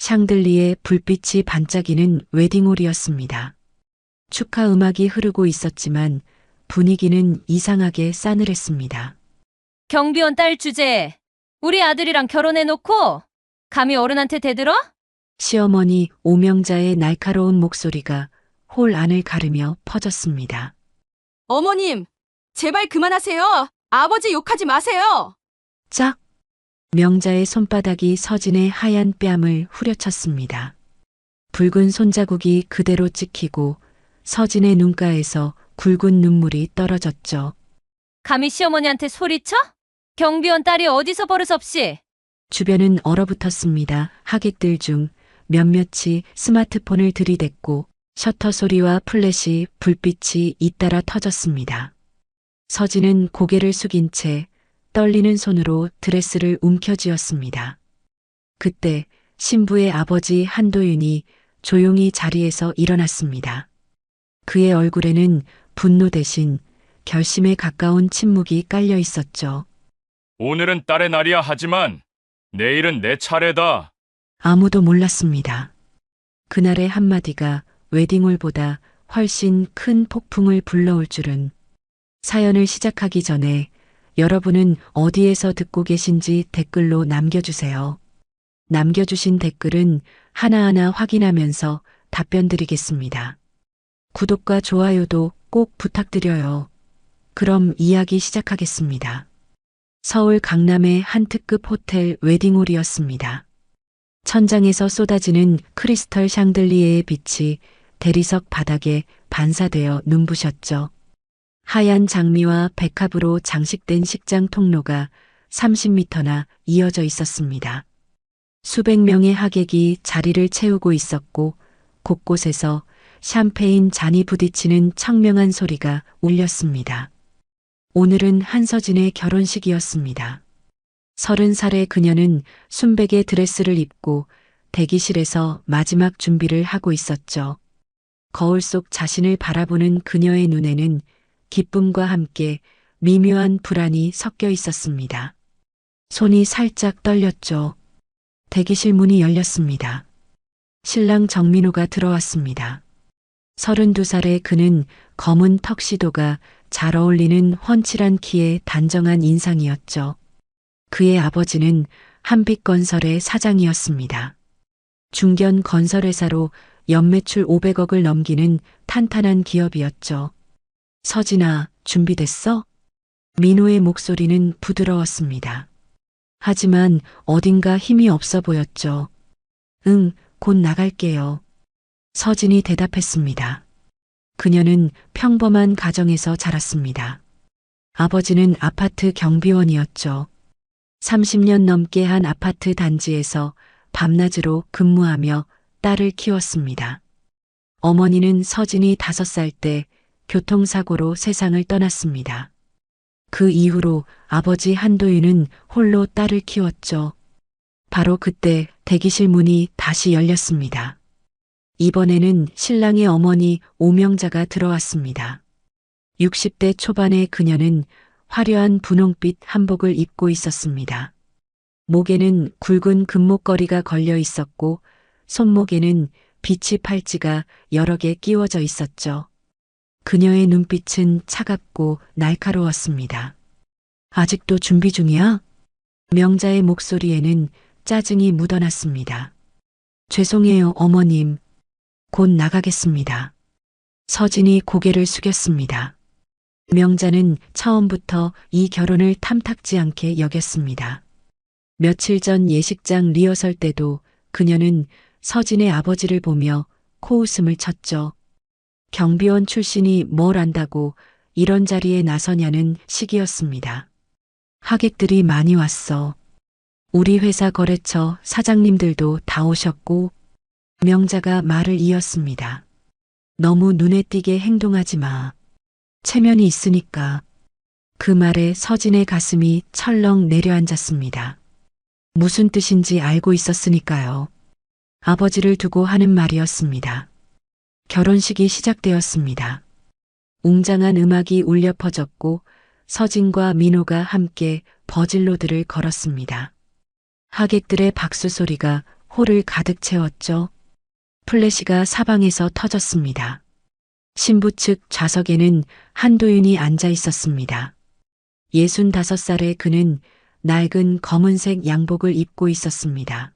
샹들리에 불빛이 반짝이는 웨딩홀이었습니다. 축하 음악이 흐르고 있었지만 분위기는 이상하게 싸늘했습니다. 경비원 딸 주제에 우리 아들이랑 결혼해놓고 감히 어른한테 대들어? 시어머니 오명자의 날카로운 목소리가 홀 안을 가르며 퍼졌습니다. 어머님, 제발 그만하세요. 아버지 욕하지 마세요. 짝! 명자의 손바닥이 서진의 하얀 뺨을 후려쳤습니다. 붉은 손자국이 그대로 찍히고 서진의 눈가에서 굵은 눈물이 떨어졌죠. 감히 시어머니한테 소리쳐? 경비원 딸이 어디서 버릇없이? 주변은 얼어붙었습니다. 하객들 중 몇몇이 스마트폰을 들이댔고 셔터 소리와 플래시, 불빛이 잇따라 터졌습니다. 서진은 고개를 숙인 채 떨리는 손으로 드레스를 움켜쥐었습니다. 그때 신부의 아버지 한도윤이 조용히 자리에서 일어났습니다. 그의 얼굴에는 분노 대신 결심에 가까운 침묵이 깔려 있었죠. 오늘은 딸의 날이야 하지만 내일은 내 차례다. 아무도 몰랐습니다. 그날의 한마디가 웨딩홀보다 훨씬 큰 폭풍을 불러올 줄은. 사연을 시작하기 전에 여러분은 어디에서 듣고 계신지 댓글로 남겨주세요. 남겨주신 댓글은 하나하나 확인하면서 답변 드리겠습니다. 구독과 좋아요도 꼭 부탁드려요. 그럼 이야기 시작하겠습니다. 서울 강남의 한 특급 호텔 웨딩홀이었습니다. 천장에서 쏟아지는 크리스털 샹들리에의 빛이 대리석 바닥에 반사되어 눈부셨죠. 하얀 장미와 백합으로 장식된 식장 통로가 30m나 이어져 있었습니다. 수백 명의 하객이 자리를 채우고 있었고 곳곳에서 샴페인 잔이 부딪히는 청명한 소리가 울렸습니다. 오늘은 한서진의 결혼식이었습니다. 30살의 그녀는 순백의 드레스를 입고 대기실에서 마지막 준비를 하고 있었죠. 거울 속 자신을 바라보는 그녀의 눈에는 기쁨과 함께 미묘한 불안이 섞여 있었습니다. 손이 살짝 떨렸죠. 대기실 문이 열렸습니다. 신랑 정민호가 들어왔습니다. 32살의 그는 검은 턱시도가 잘 어울리는 훤칠한 키에 단정한 인상이었죠. 그의 아버지는 한빛건설의 사장이었습니다. 중견 건설회사로 연매출 500억을 넘기는 탄탄한 기업이었죠. 서진아, 준비됐어? 민호의 목소리는 부드러웠습니다. 하지만 어딘가 힘이 없어 보였죠. 응, 곧 나갈게요. 서진이 대답했습니다. 그녀는 평범한 가정에서 자랐습니다. 아버지는 아파트 경비원이었죠. 30년 넘게 한 아파트 단지에서 밤낮으로 근무하며 딸을 키웠습니다. 어머니는 서진이 5살 때 교통사고로 세상을 떠났습니다. 그 이후로 아버지 한도윤은 홀로 딸을 키웠죠. 바로 그때 대기실 문이 다시 열렸습니다. 이번에는 신랑의 어머니 오명자가 들어왔습니다. 60대 초반의 그녀는 화려한 분홍빛 한복을 입고 있었습니다. 목에는 굵은 금목걸이가 걸려 있었고 손목에는 비치 팔찌가 여러 개 끼워져 있었죠. 그녀의 눈빛은 차갑고 날카로웠습니다. 아직도 준비 중이야? 명자의 목소리에는 짜증이 묻어났습니다. 죄송해요, 어머님. 곧 나가겠습니다. 서진이 고개를 숙였습니다. 명자는 처음부터 이 결혼을 탐탁지 않게 여겼습니다. 며칠 전 예식장 리허설 때도 그녀는 서진의 아버지를 보며 코웃음을 쳤죠. 경비원 출신이 뭘 안다고 이런 자리에 나서냐는 식이었습니다. 하객들이 많이 왔어. 우리 회사 거래처 사장님들도 다 오셨고. 명자가 말을 이었습니다. 너무 눈에 띄게 행동하지 마. 체면이 있으니까. 그 말에 서진의 가슴이 철렁 내려앉았습니다. 무슨 뜻인지 알고 있었으니까요. 아버지를 두고 하는 말이었습니다. 결혼식이 시작되었습니다. 웅장한 음악이 울려 퍼졌고 서진과 민호가 함께 버질로드를 걸었습니다. 하객들의 박수 소리가 홀을 가득 채웠죠. 플래시가 사방에서 터졌습니다. 신부 측 좌석에는 한도윤이 앉아 있었습니다. 65살의 그는 낡은 검은색 양복을 입고 있었습니다.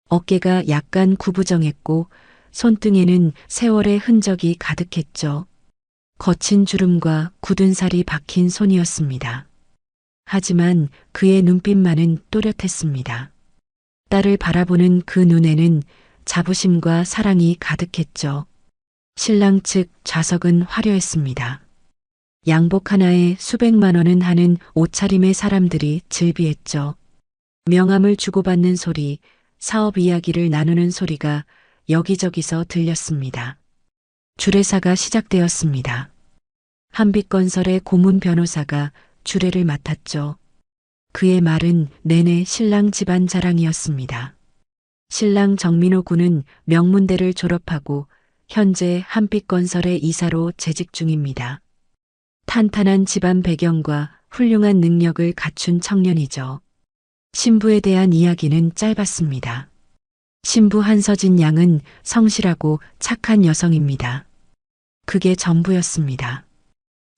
어깨가 약간 구부정했고 손등에는 세월의 흔적이 가득했죠. 거친 주름과 굳은 살이 박힌 손이었습니다. 하지만 그의 눈빛만은 또렷했습니다. 딸을 바라보는 그 눈에는 자부심과 사랑이 가득했죠. 신랑 측 좌석은 화려했습니다. 양복 하나에 수백만 원은 하는 옷차림의 사람들이 즐비했죠. 명함을 주고받는 소리, 사업 이야기를 나누는 소리가 여기저기서 들렸습니다. 주례사가 시작되었습니다. 한빛건설의 고문 변호사가 주례를 맡았죠. 그의 말은 내내 신랑 집안 자랑이었습니다. 신랑 정민호 군은 명문대를 졸업하고 현재 한빛건설의 이사로 재직 중입니다. 탄탄한 집안 배경과 훌륭한 능력을 갖춘 청년이죠. 신부에 대한 이야기는 짧았습니다. 신부 한서진 양은 성실하고 착한 여성입니다. 그게 전부였습니다.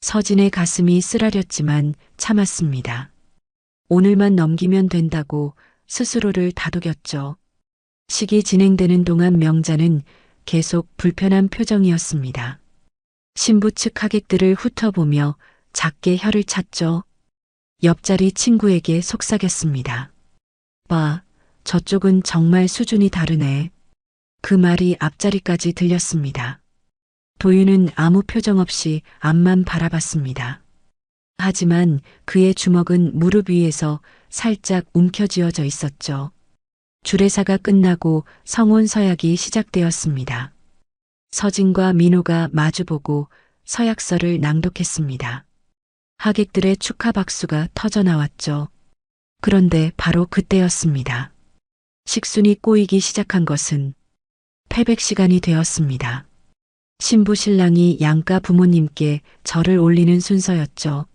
서진의 가슴이 쓰라렸지만 참았습니다. 오늘만 넘기면 된다고 스스로를 다독였죠. 식이 진행되는 동안 명자는 계속 불편한 표정이었습니다. 신부 측 하객들을 훑어보며 작게 혀를 찼죠. 옆자리 친구에게 속삭였습니다. 봐, 저쪽은 정말 수준이 다르네. 그 말이 앞자리까지 들렸습니다. 도윤은 아무 표정 없이 앞만 바라봤습니다. 하지만 그의 주먹은 무릎 위에서 살짝 움켜쥐어져 있었죠. 주례사가 끝나고 성혼 서약이 시작되었습니다. 서진과 민호가 마주보고 서약서를 낭독했습니다. 하객들의 축하 박수가 터져나왔죠. 그런데 바로 그때였습니다. 식순이 꼬이기 시작한 것은 패백 시간이 되었습니다. 신부 신랑이 양가 부모님께 절을 올리는 순서였죠.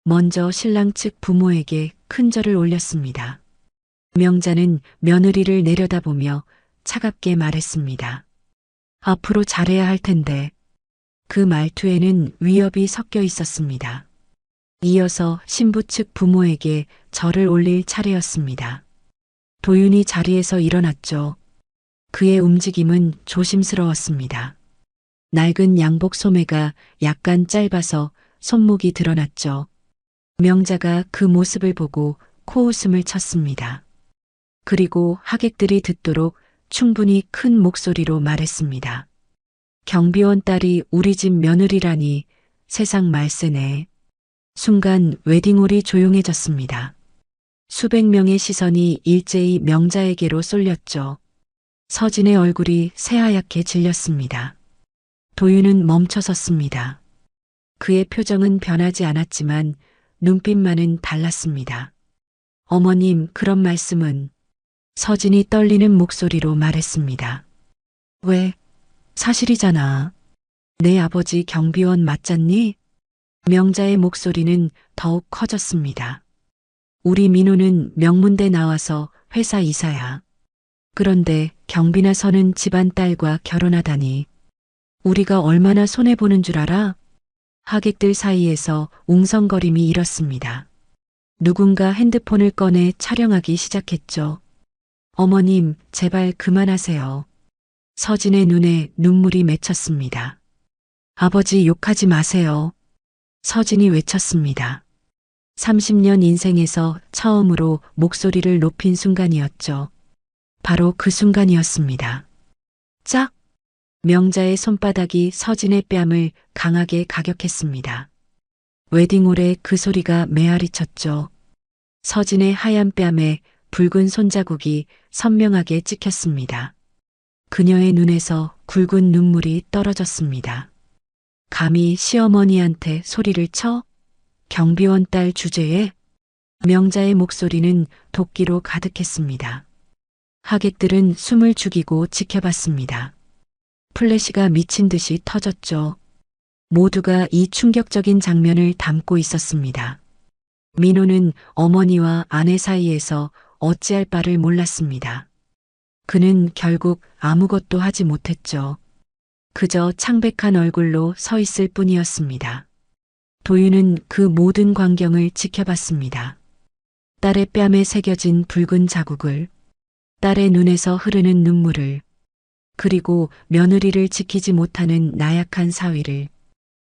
먼저 신랑 측 부모에게 큰 절을 올렸습니다. 명자는 며느리를 내려다보며 차갑게 말했습니다. 앞으로 잘해야 할 텐데. 그 말투에는 위협이 섞여 있었습니다. 이어서 신부 측 부모에게 절을 올릴 차례였습니다. 도윤이 자리에서 일어났죠. 그의 움직임은 조심스러웠습니다. 낡은 양복 소매가 약간 짧아서 손목이 드러났죠. 명자가 그 모습을 보고 코웃음을 쳤습니다. 그리고 하객들이 듣도록 충분히 큰 목소리로 말했습니다. 경비원 딸이 우리 집 며느리라니 세상 말세네. 순간 웨딩홀이 조용해졌습니다. 수백 명의 시선이 일제히 명자에게로 쏠렸죠. 서진의 얼굴이 새하얗게 질렸습니다. 도윤은 멈춰섰습니다. 그의 표정은 변하지 않았지만 눈빛만은 달랐습니다. 어머님, 그런 말씀은. 서진이 떨리는 목소리로 말했습니다. 왜? 사실이잖아. 내 아버지 경비원 맞잖니? 명자의 목소리는 더욱 커졌습니다. 우리 민호는 명문대 나와서 회사 이사야. 그런데 경비나 서는 집안 딸과 결혼하다니. 우리가 얼마나 손해보는 줄 알아? 하객들 사이에서 웅성거림이 일었습니다. 누군가 핸드폰을 꺼내 촬영하기 시작했죠. 어머님, 제발 그만하세요. 서진의 눈에 눈물이 맺혔습니다. 아버지 욕하지 마세요. 서진이 외쳤습니다. 30년 인생에서 처음으로 목소리를 높인 순간이었죠. 바로 그 순간이었습니다. 짝! 명자의 손바닥이 서진의 뺨을 강하게 가격했습니다. 웨딩홀에 그 소리가 메아리 쳤죠. 서진의 하얀 뺨에 붉은 손자국이 선명하게 찍혔습니다. 그녀의 눈에서 굵은 눈물이 떨어졌습니다. 감히 시어머니한테 소리를 쳐? 경비원 딸 주제에? 명자의 목소리는 도끼로 가득했습니다. 하객들은 숨을 죽이고 지켜봤습니다. 플래시가 미친 듯이 터졌죠. 모두가 이 충격적인 장면을 담고 있었습니다. 민호는 어머니와 아내 사이에서 어찌할 바를 몰랐습니다. 그는 결국 아무것도 하지 못했죠. 그저 창백한 얼굴로 서 있을 뿐이었습니다. 도윤은 그 모든 광경을 지켜봤습니다. 딸의 뺨에 새겨진 붉은 자국을, 딸의 눈에서 흐르는 눈물을, 그리고 며느리를 지키지 못하는 나약한 사위를.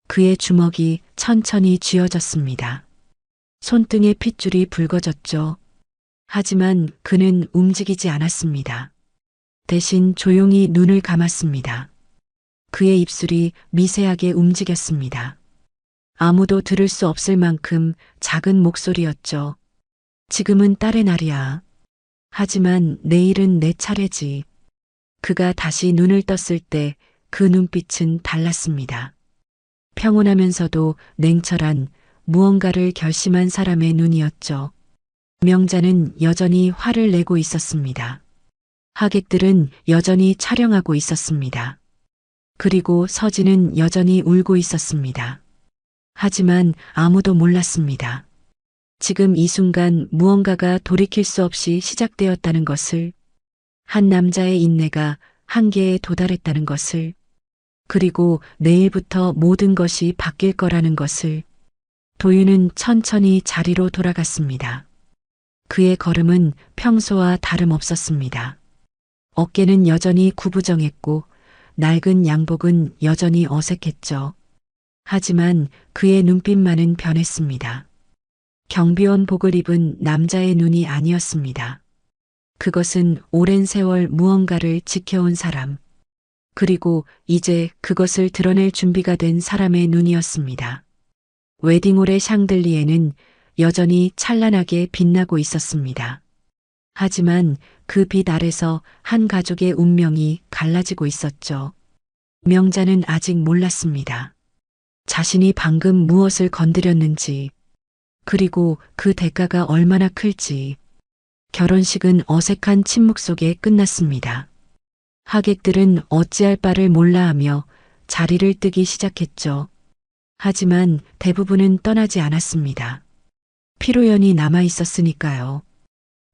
그의 주먹이 천천히 쥐어졌습니다. 손등의 핏줄이 붉어졌죠. 하지만 그는 움직이지 않았습니다. 대신 조용히 눈을 감았습니다. 그의 입술이 미세하게 움직였습니다. 아무도 들을 수 없을 만큼 작은 목소리였죠. 지금은 딸의 날이야. 하지만 내일은 내 차례지. 그가 다시 눈을 떴을 때 그 눈빛은 달랐습니다. 평온하면서도 냉철한, 무언가를 결심한 사람의 눈이었죠. 명자는 여전히 화를 내고 있었습니다. 하객들은 여전히 촬영하고 있었습니다. 그리고 서진은 여전히 울고 있었습니다. 하지만 아무도 몰랐습니다. 지금 이 순간 무언가가 돌이킬 수 없이 시작되었다는 것을, 한 남자의 인내가 한계에 도달했다는 것을, 그리고 내일부터 모든 것이 바뀔 거라는 것을. 도윤은 천천히 자리로 돌아갔습니다. 그의 걸음은 평소와 다름없었습니다. 어깨는 여전히 구부정했고 낡은 양복은 여전히 어색했죠. 하지만 그의 눈빛만은 변했습니다. 경비원복을 입은 남자의 눈이 아니었습니다. 그것은 오랜 세월 무언가를 지켜온 사람, 그리고 이제 그것을 드러낼 준비가 된 사람의 눈이었습니다. 웨딩홀의 샹들리에는 여전히 찬란하게 빛나고 있었습니다. 하지만 그 빛 아래서 한 가족의 운명이 갈라지고 있었죠. 명자는 아직 몰랐습니다. 자신이 방금 무엇을 건드렸는지, 그리고 그 대가가 얼마나 클지. 결혼식은 어색한 침묵 속에 끝났습니다. 하객들은 어찌할 바를 몰라 하며 자리를 뜨기 시작했죠. 하지만 대부분은 떠나지 않았습니다. 피로연이 남아 있었으니까요.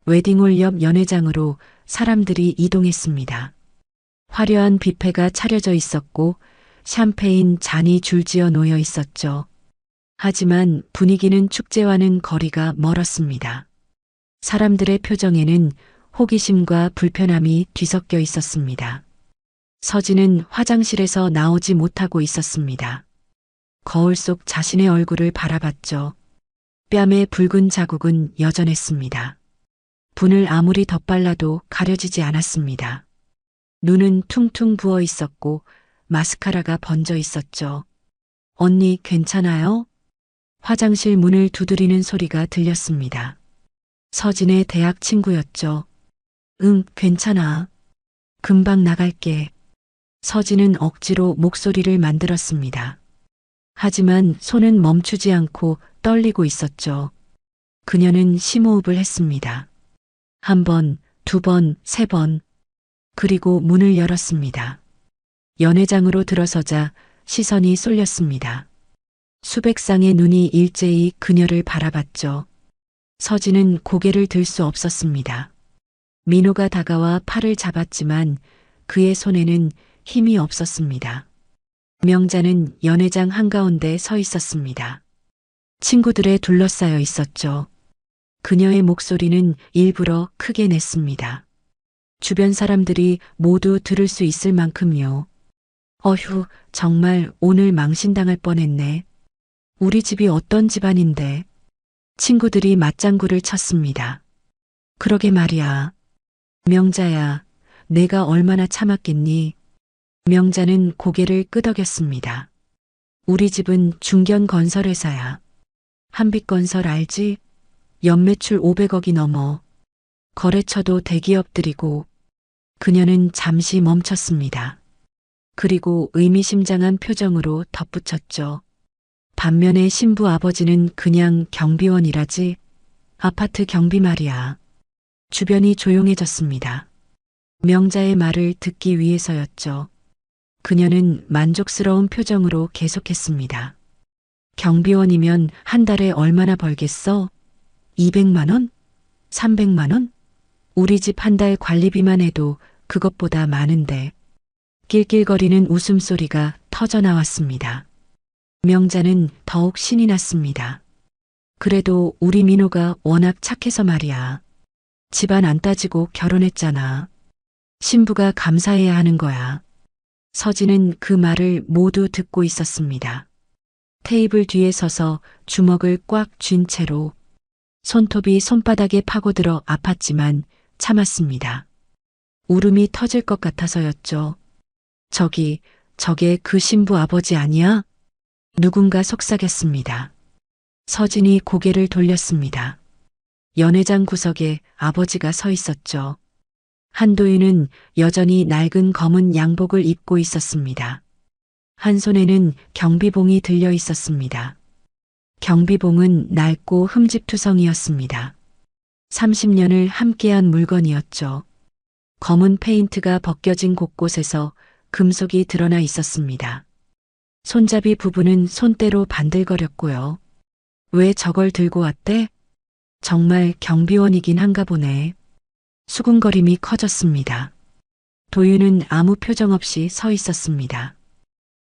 웨딩홀 옆 연회장으로 사람들이 이동했습니다. 화려한 뷔페가 차려져 있었고 샴페인 잔이 줄지어 놓여 있었죠. 하지만 분위기는 축제와는 거리가 멀었습니다. 사람들의 표정에는 호기심과 불편함이 뒤섞여 있었습니다. 서진은 화장실에서 나오지 못하고 있었습니다. 거울 속 자신의 얼굴을 바라봤죠. 뺨에 붉은 자국은 여전했습니다. 분을 아무리 덧발라도 가려지지 않았습니다. 눈은 퉁퉁 부어 있었고 마스카라가 번져 있었죠. 언니 괜찮아요? 화장실 문을 두드리는 소리가 들렸습니다. 서진의 대학 친구였죠. 응, 괜찮아. 금방 나갈게. 서진은 억지로 목소리를 만들었습니다. 하지만 손은 멈추지 않고 떨리고 있었죠. 그녀는 심호흡을 했습니다. 한 번, 두 번, 세 번. 그리고 문을 열었습니다. 연회장으로 들어서자 시선이 쏠렸습니다. 수백 쌍의 눈이 일제히 그녀를 바라봤죠. 서진은 고개를 들 수 없었습니다. 민호가 다가와 팔을 잡았지만 그의 손에는 힘이 없었습니다. 명자는 연회장 한가운데 서 있었습니다. 친구들에 둘러싸여 있었죠. 그녀의 목소리는 일부러 크게 냈습니다. 주변 사람들이 모두 들을 수 있을 만큼요. 어휴, 정말 오늘 망신당할 뻔했네. 우리 집이 어떤 집안인데. 친구들이 맞장구를 쳤습니다. 그러게 말이야. 명자야, 내가 얼마나 참았겠니? 명자는 고개를 끄덕였습니다. 우리 집은 중견건설회사야. 한빛건설 알지? 연매출 500억이 넘어. 거래처도 대기업들이고. 그녀는 잠시 멈췄습니다. 그리고 의미심장한 표정으로 덧붙였죠. 반면에 신부 아버지는 그냥 경비원이라지. 아파트 경비 말이야. 주변이 조용해졌습니다. 명자의 말을 듣기 위해서였죠. 그녀는 만족스러운 표정으로 계속했습니다. 경비원이면 한 달에 얼마나 벌겠어? 200만 원? 300만 원? 우리 집 한 달 관리비만 해도 그것보다 많은데. 낄낄거리는 웃음소리가 터져 나왔습니다. 명자는 더욱 신이 났습니다. 그래도 우리 민호가 워낙 착해서 말이야. 집안 안 따지고 결혼했잖아. 신부가 감사해야 하는 거야. 서진은 그 말을 모두 듣고 있었습니다. 테이블 뒤에 서서 주먹을 꽉 쥔 채로 손톱이 손바닥에 파고들어 아팠지만 참았습니다. 울음이 터질 것 같아서였죠. 저게 그 신부 아버지 아니야? 누군가 속삭였습니다. 서진이 고개를 돌렸습니다. 연회장 구석에 아버지가 서 있었죠. 한도윤은 여전히 낡은 검은 양복을 입고 있었습니다. 한 손에는 경비봉이 들려 있었습니다. 경비봉은 낡고 흠집투성이었습니다. 30년을 함께한 물건이었죠. 검은 페인트가 벗겨진 곳곳에서 금속이 드러나 있었습니다. 손잡이 부분은 손때로 반들거렸고요. 왜 저걸 들고 왔대? 정말 경비원이긴 한가 보네. 수군거림이 커졌습니다. 도윤은 아무 표정 없이 서 있었습니다.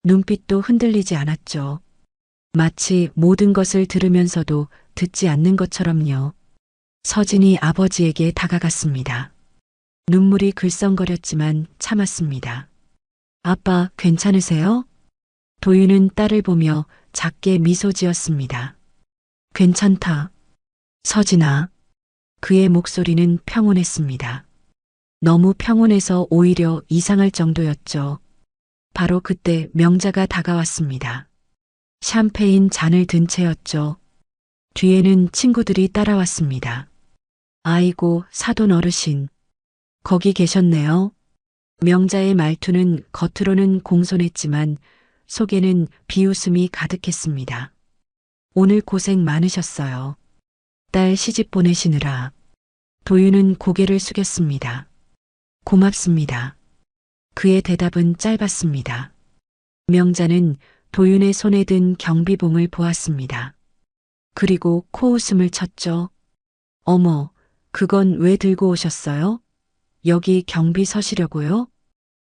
눈빛도 흔들리지 않았죠. 마치 모든 것을 들으면서도 듣지 않는 것처럼요. 서진이 아버지에게 다가갔습니다. 눈물이 글썽거렸지만 참았습니다. 아빠, 괜찮으세요? 도윤은 딸을 보며 작게 미소 지었습니다. 괜찮다. 서진아. 그의 목소리는 평온했습니다. 너무 평온해서 오히려 이상할 정도였죠. 바로 그때 명자가 다가왔습니다. 샴페인 잔을 든 채였죠. 뒤에는 친구들이 따라왔습니다. 아이고, 사돈 어르신. 거기 계셨네요. 명자의 말투는 겉으로는 공손했지만 속에는 비웃음이 가득했습니다. 오늘 고생 많으셨어요. 딸 시집 보내시느라. 도윤은 고개를 숙였습니다. 고맙습니다. 그의 대답은 짧았습니다. 명자는 도윤의 손에 든 경비봉을 보았습니다. 그리고 코웃음을 쳤죠. 어머, 그건 왜 들고 오셨어요? 여기 경비 서시려고요?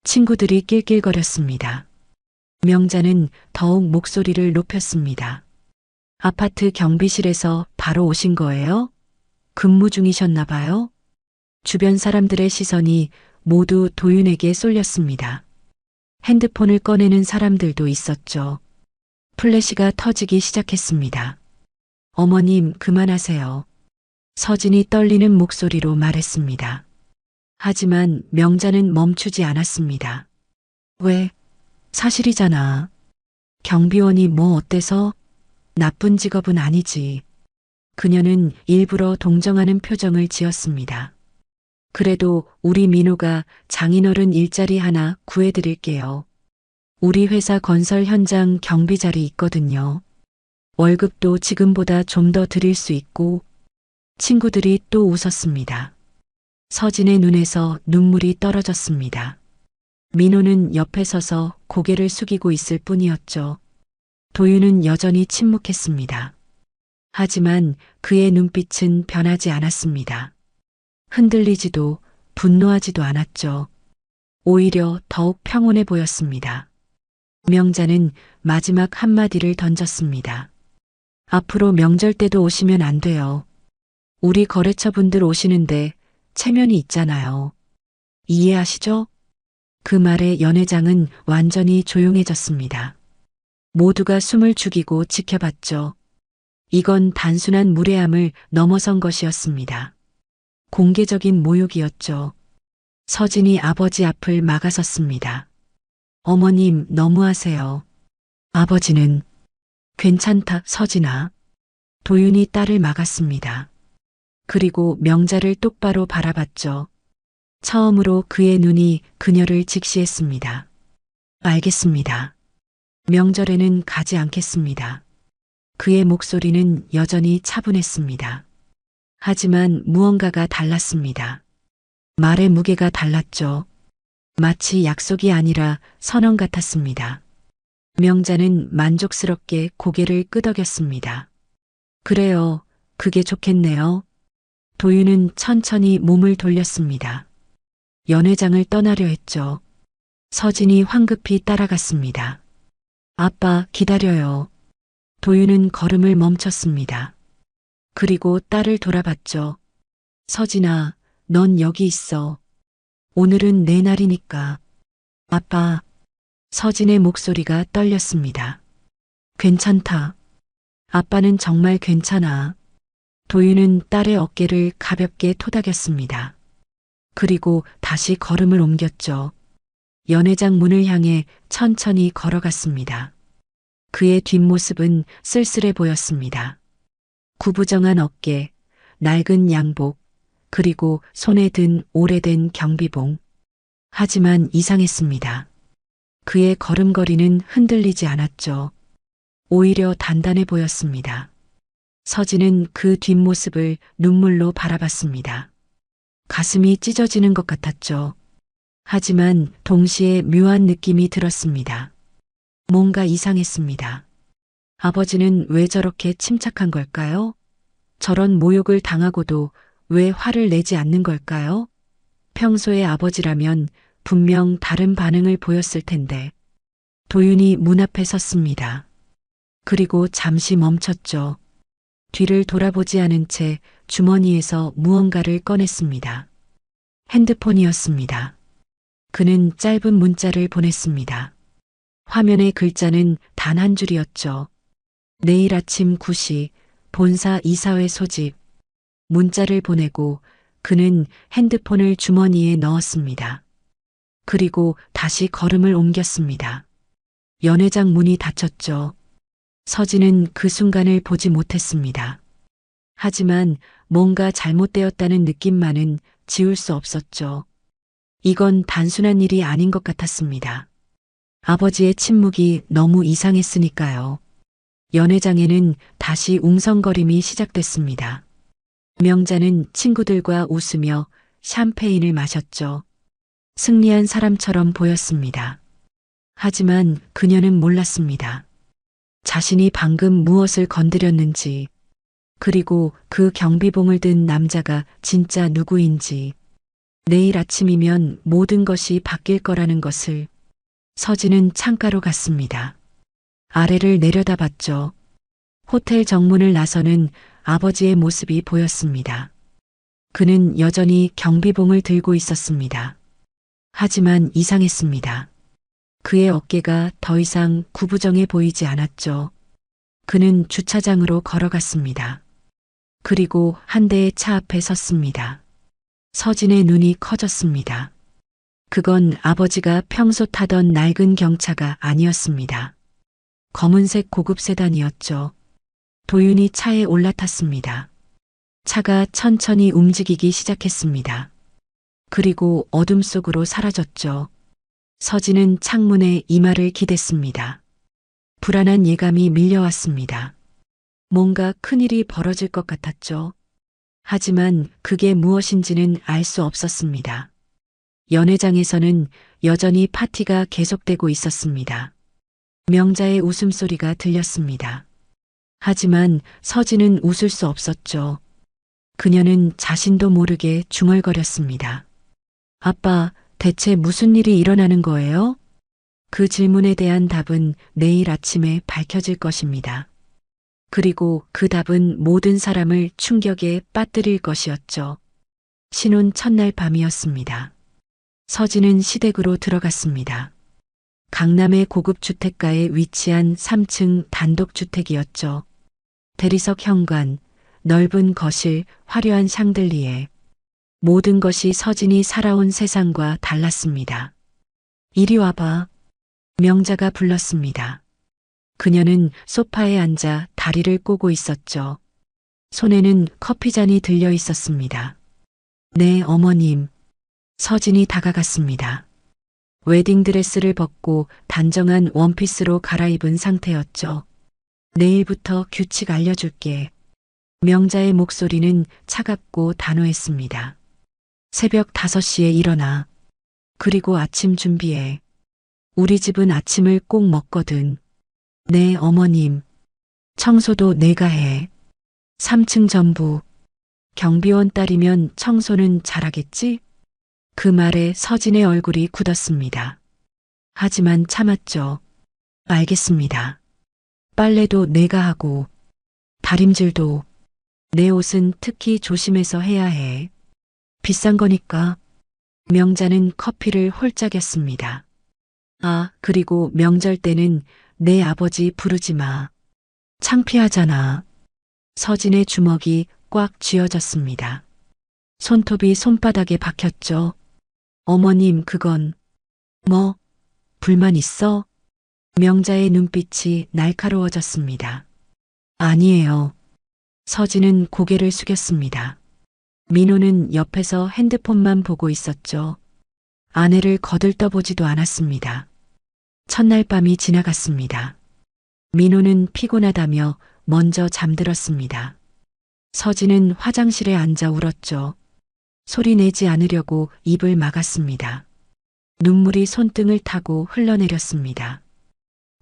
친구들이 낄낄거렸습니다. 명자는 더욱 목소리를 높였습니다. 아파트 경비실에서 바로 오신 거예요? 근무 중이셨나 봐요? 주변 사람들의 시선이 모두 도윤에게 쏠렸습니다. 핸드폰을 꺼내는 사람들도 있었죠. 플래시가 터지기 시작했습니다. 어머님, 그만하세요. 서진이 떨리는 목소리로 말했습니다. 하지만 명자는 멈추지 않았습니다. 왜? 사실이잖아. 경비원이 뭐 어때서? 나쁜 직업은 아니지. 그녀는 일부러 동정하는 표정을 지었습니다. 그래도 우리 민호가 장인어른 일자리 하나 구해드릴게요. 우리 회사 건설 현장 경비 자리 있거든요. 월급도 지금보다 좀 더 드릴 수 있고. 친구들이 또 웃었습니다. 서진의 눈에서 눈물이 떨어졌습니다. 민호는 옆에 서서 고개를 숙이고 있을 뿐이었죠. 도윤은 여전히 침묵했습니다. 하지만 그의 눈빛은 변하지 않았습니다. 흔들리지도 분노하지도 않았죠. 오히려 더욱 평온해 보였습니다. 명자는 마지막 한마디를 던졌습니다. 앞으로 명절 때도 오시면 안 돼요. 우리 거래처 분들 오시는데 체면이 있잖아요. 이해하시죠? 그 말에 연회장은 완전히 조용해졌습니다. 모두가 숨을 죽이고 지켜봤죠. 이건 단순한 무례함을 넘어선 것이었습니다. 공개적인 모욕이었죠. 서진이 아버지 앞을 막아섰습니다. 어머님, 너무하세요. 아버지는 괜찮다, 서진아. 도윤이 딸을 막았습니다. 그리고 명자를 똑바로 바라봤죠. 처음으로 그의 눈이 그녀를 직시했습니다. 알겠습니다. 명절에는 가지 않겠습니다. 그의 목소리는 여전히 차분했습니다. 하지만 무언가가 달랐습니다. 말의 무게가 달랐죠. 마치 약속이 아니라 선언 같았습니다. 명자는 만족스럽게 고개를 끄덕였습니다. 그래요, 그게 좋겠네요. 도윤은 천천히 몸을 돌렸습니다. 연회장을 떠나려 했죠. 서진이 황급히 따라갔습니다. 아빠, 기다려요. 도윤은 걸음을 멈췄습니다. 그리고 딸을 돌아봤죠. 서진아, 넌 여기 있어. 오늘은 내 날이니까. 아빠. 서진의 목소리가 떨렸습니다. 괜찮다. 아빠는 정말 괜찮아. 도윤은 딸의 어깨를 가볍게 토닥였습니다. 그리고 다시 걸음을 옮겼죠. 연회장 문을 향해 천천히 걸어갔습니다. 그의 뒷모습은 쓸쓸해 보였습니다. 구부정한 어깨, 낡은 양복, 그리고 손에 든 오래된 경비봉. 하지만 이상했습니다. 그의 걸음걸이는 흔들리지 않았죠. 오히려 단단해 보였습니다. 서진은 그 뒷모습을 눈물로 바라봤습니다. 가슴이 찢어지는 것 같았죠. 하지만 동시에 묘한 느낌이 들었습니다. 뭔가 이상했습니다. 아버지는 왜 저렇게 침착한 걸까요? 저런 모욕을 당하고도 왜 화를 내지 않는 걸까요? 평소의 아버지라면 분명 다른 반응을 보였을 텐데. 도윤이 문 앞에 섰습니다. 그리고 잠시 멈췄죠. 뒤를 돌아보지 않은 채 주머니에서 무언가를 꺼냈습니다. 핸드폰이었습니다. 그는 짧은 문자를 보냈습니다. 화면의 글자는 단 한 줄이었죠. 내일 아침 9시 본사 이사회 소집. 문자를 보내고 그는 핸드폰을 주머니에 넣었습니다. 그리고 다시 걸음을 옮겼습니다. 연회장 문이 닫혔죠. 서진은 그 순간을 보지 못했습니다. 하지만 뭔가 잘못되었다는 느낌만은 지울 수 없었죠. 이건 단순한 일이 아닌 것 같았습니다. 아버지의 침묵이 너무 이상했으니까요. 연회장에는 다시 웅성거림이 시작됐습니다. 명자는 친구들과 웃으며 샴페인을 마셨죠. 승리한 사람처럼 보였습니다. 하지만 그녀는 몰랐습니다. 자신이 방금 무엇을 건드렸는지, 그리고 그 경비봉을 든 남자가 진짜 누구인지, 내일 아침이면 모든 것이 바뀔 거라는 것을. 서진은 창가로 갔습니다. 아래를 내려다봤죠. 호텔 정문을 나서는 아버지의 모습이 보였습니다. 그는 여전히 경비봉을 들고 있었습니다. 하지만 이상했습니다. 그의 어깨가 더 이상 구부정해 보이지 않았죠. 그는 주차장으로 걸어갔습니다. 그리고 한 대의 차 앞에 섰습니다. 서진의 눈이 커졌습니다. 그건 아버지가 평소 타던 낡은 경차가 아니었습니다. 검은색 고급 세단이었죠. 도윤이 차에 올라탔습니다. 차가 천천히 움직이기 시작했습니다. 그리고 어둠 속으로 사라졌죠. 서진은 창문에 이마를 기댔습니다. 불안한 예감이 밀려왔습니다. 뭔가 큰일이 벌어질 것 같았죠. 하지만 그게 무엇인지는 알 수 없었습니다. 연회장에서는 여전히 파티가 계속되고 있었습니다. 명자의 웃음소리가 들렸습니다. 하지만 서진은 웃을 수 없었죠. 그녀는 자신도 모르게 중얼거렸습니다. 아빠, 대체 무슨 일이 일어나는 거예요? 그 질문에 대한 답은 내일 아침에 밝혀질 것입니다. 그리고 그 답은 모든 사람을 충격에 빠뜨릴 것이었죠. 신혼 첫날 밤이었습니다. 서진은 시댁으로 들어갔습니다. 강남의 고급 주택가에 위치한 3층 단독주택이었죠. 대리석 현관, 넓은 거실, 화려한 샹들리에. 모든 것이 서진이 살아온 세상과 달랐습니다. 이리 와봐. 명자가 불렀습니다. 그녀는 소파에 앉아 다리를 꼬고 있었죠. 손에는 커피잔이 들려 있었습니다. 네, 어머님. 서진이 다가갔습니다. 웨딩드레스를 벗고 단정한 원피스로 갈아입은 상태였죠. 내일부터 규칙 알려줄게. 명자의 목소리는 차갑고 단호했습니다. 새벽 5시에 일어나. 그리고 아침 준비해. 우리 집은 아침을 꼭 먹거든. 네, 어머님. 청소도 내가 해. 3층 전부. 경비원 딸이면 청소는 잘하겠지? 그 말에 서진의 얼굴이 굳었습니다. 하지만 참았죠. 알겠습니다. 빨래도 내가 하고, 다림질도, 내 옷은 특히 조심해서 해야 해. 비싼 거니까. 명자는 커피를 홀짝였습니다. 아, 그리고 명절 때는 내 아버지 부르지 마. 창피하잖아. 서진의 주먹이 꽉 쥐어졌습니다. 손톱이 손바닥에 박혔죠. 어머님, 그건 뭐, 불만 있어? 명자의 눈빛이 날카로워졌습니다. 아니에요. 서진은 고개를 숙였습니다. 민호는 옆에서 핸드폰만 보고 있었죠. 아내를 거들떠보지도 않았습니다. 첫날 밤이 지나갔습니다. 민호는 피곤하다며 먼저 잠들었습니다. 서진은 화장실에 앉아 울었죠. 소리 내지 않으려고 입을 막았습니다. 눈물이 손등을 타고 흘러내렸습니다.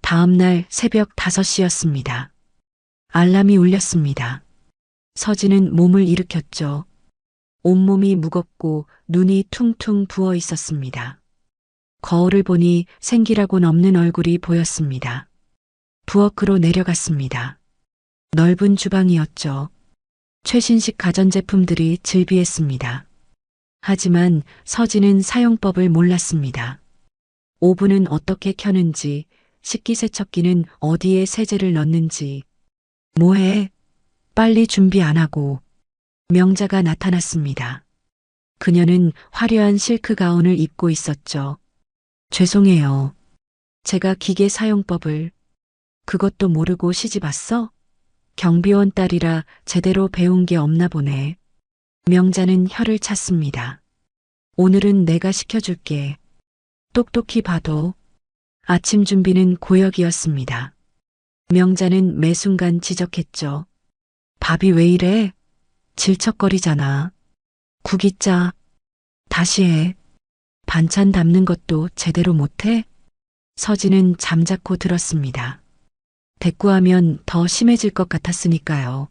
다음 날 새벽 5시였습니다. 알람이 울렸습니다. 서진은 몸을 일으켰죠. 온몸이 무겁고 눈이 퉁퉁 부어 있었습니다. 거울을 보니 생기라곤 없는 얼굴이 보였습니다. 부엌으로 내려갔습니다. 넓은 주방이었죠. 최신식 가전제품들이 즐비했습니다. 하지만 서진은 사용법을 몰랐습니다. 오븐은 어떻게 켜는지, 식기세척기는 어디에 세제를 넣는지. 뭐해? 빨리 준비 안 하고. 명자가 나타났습니다. 그녀는 화려한 실크 가운을 입고 있었죠. 죄송해요. 제가 기계 사용법을 그것도 모르고 시집 왔어? 경비원 딸이라 제대로 배운 게 없나 보네. 명자는 혀를 찼습니다. 오늘은 내가 시켜줄게. 똑똑히 봐도. 아침 준비는 고역이었습니다. 명자는 매 순간 지적했죠. 밥이 왜 이래? 질척거리잖아. 국이 짜. 다시 해. 반찬 담는 것도 제대로 못해? 서진은 잠자코 들었습니다. 대꾸하면 더 심해질 것 같았으니까요.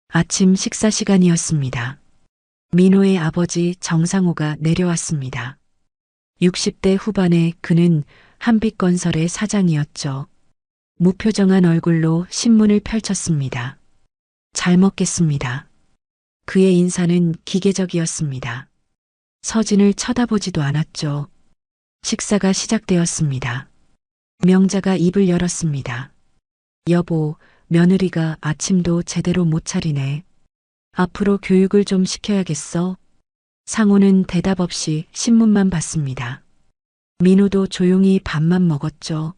아침 식사 시간이었습니다. 민호의 아버지 정상호가 내려왔습니다. 60대 후반의 그는 한빛건설의 사장이었죠. 무표정한 얼굴로 신문을 펼쳤습니다. 잘 먹겠습니다. 그의 인사는 기계적이었습니다. 서진을 쳐다보지도 않았죠. 식사가 시작되었습니다. 명자가 입을 열었습니다. 여보, 며느리가 아침도 제대로 못 차리네. 앞으로 교육을 좀 시켜야겠어. 상호는 대답 없이 신문만 봤습니다. 민호도 조용히 밥만 먹었죠.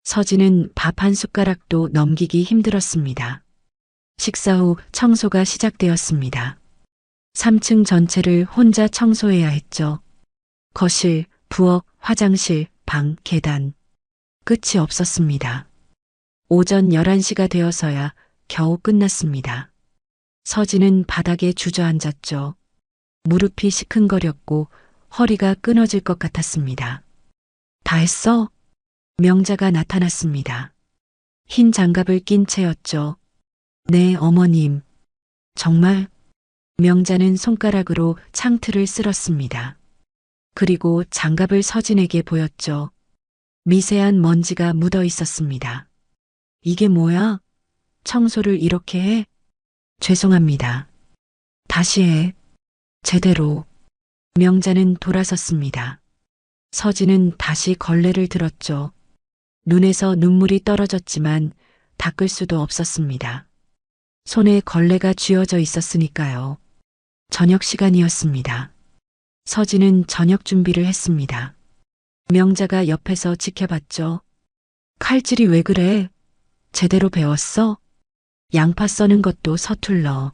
서진은 밥 한 숟가락도 넘기기 힘들었습니다. 식사 후 청소가 시작되었습니다. 3층 전체를 혼자 청소해야 했죠. 거실, 부엌, 화장실, 방, 계단. 끝이 없었습니다. 오전 11시가 되어서야 겨우 끝났습니다. 서진은 바닥에 주저앉았죠. 무릎이 시큰거렸고 허리가 끊어질 것 같았습니다. 다 했어? 명자가 나타났습니다. 흰 장갑을 낀 채였죠. 네, 어머님. 정말? 명자는 손가락으로 창틀을 쓸었습니다. 그리고 장갑을 서진에게 보였죠. 미세한 먼지가 묻어 있었습니다. 이게 뭐야? 청소를 이렇게 해? 죄송합니다. 다시 해. 제대로. 명자는 돌아섰습니다. 서진은 다시 걸레를 들었죠. 눈에서 눈물이 떨어졌지만 닦을 수도 없었습니다. 손에 걸레가 쥐어져 있었으니까요. 저녁 시간이었습니다. 서진은 저녁 준비를 했습니다. 명자가 옆에서 지켜봤죠. 칼질이 왜 그래? 제대로 배웠어? 양파 써는 것도 서툴러.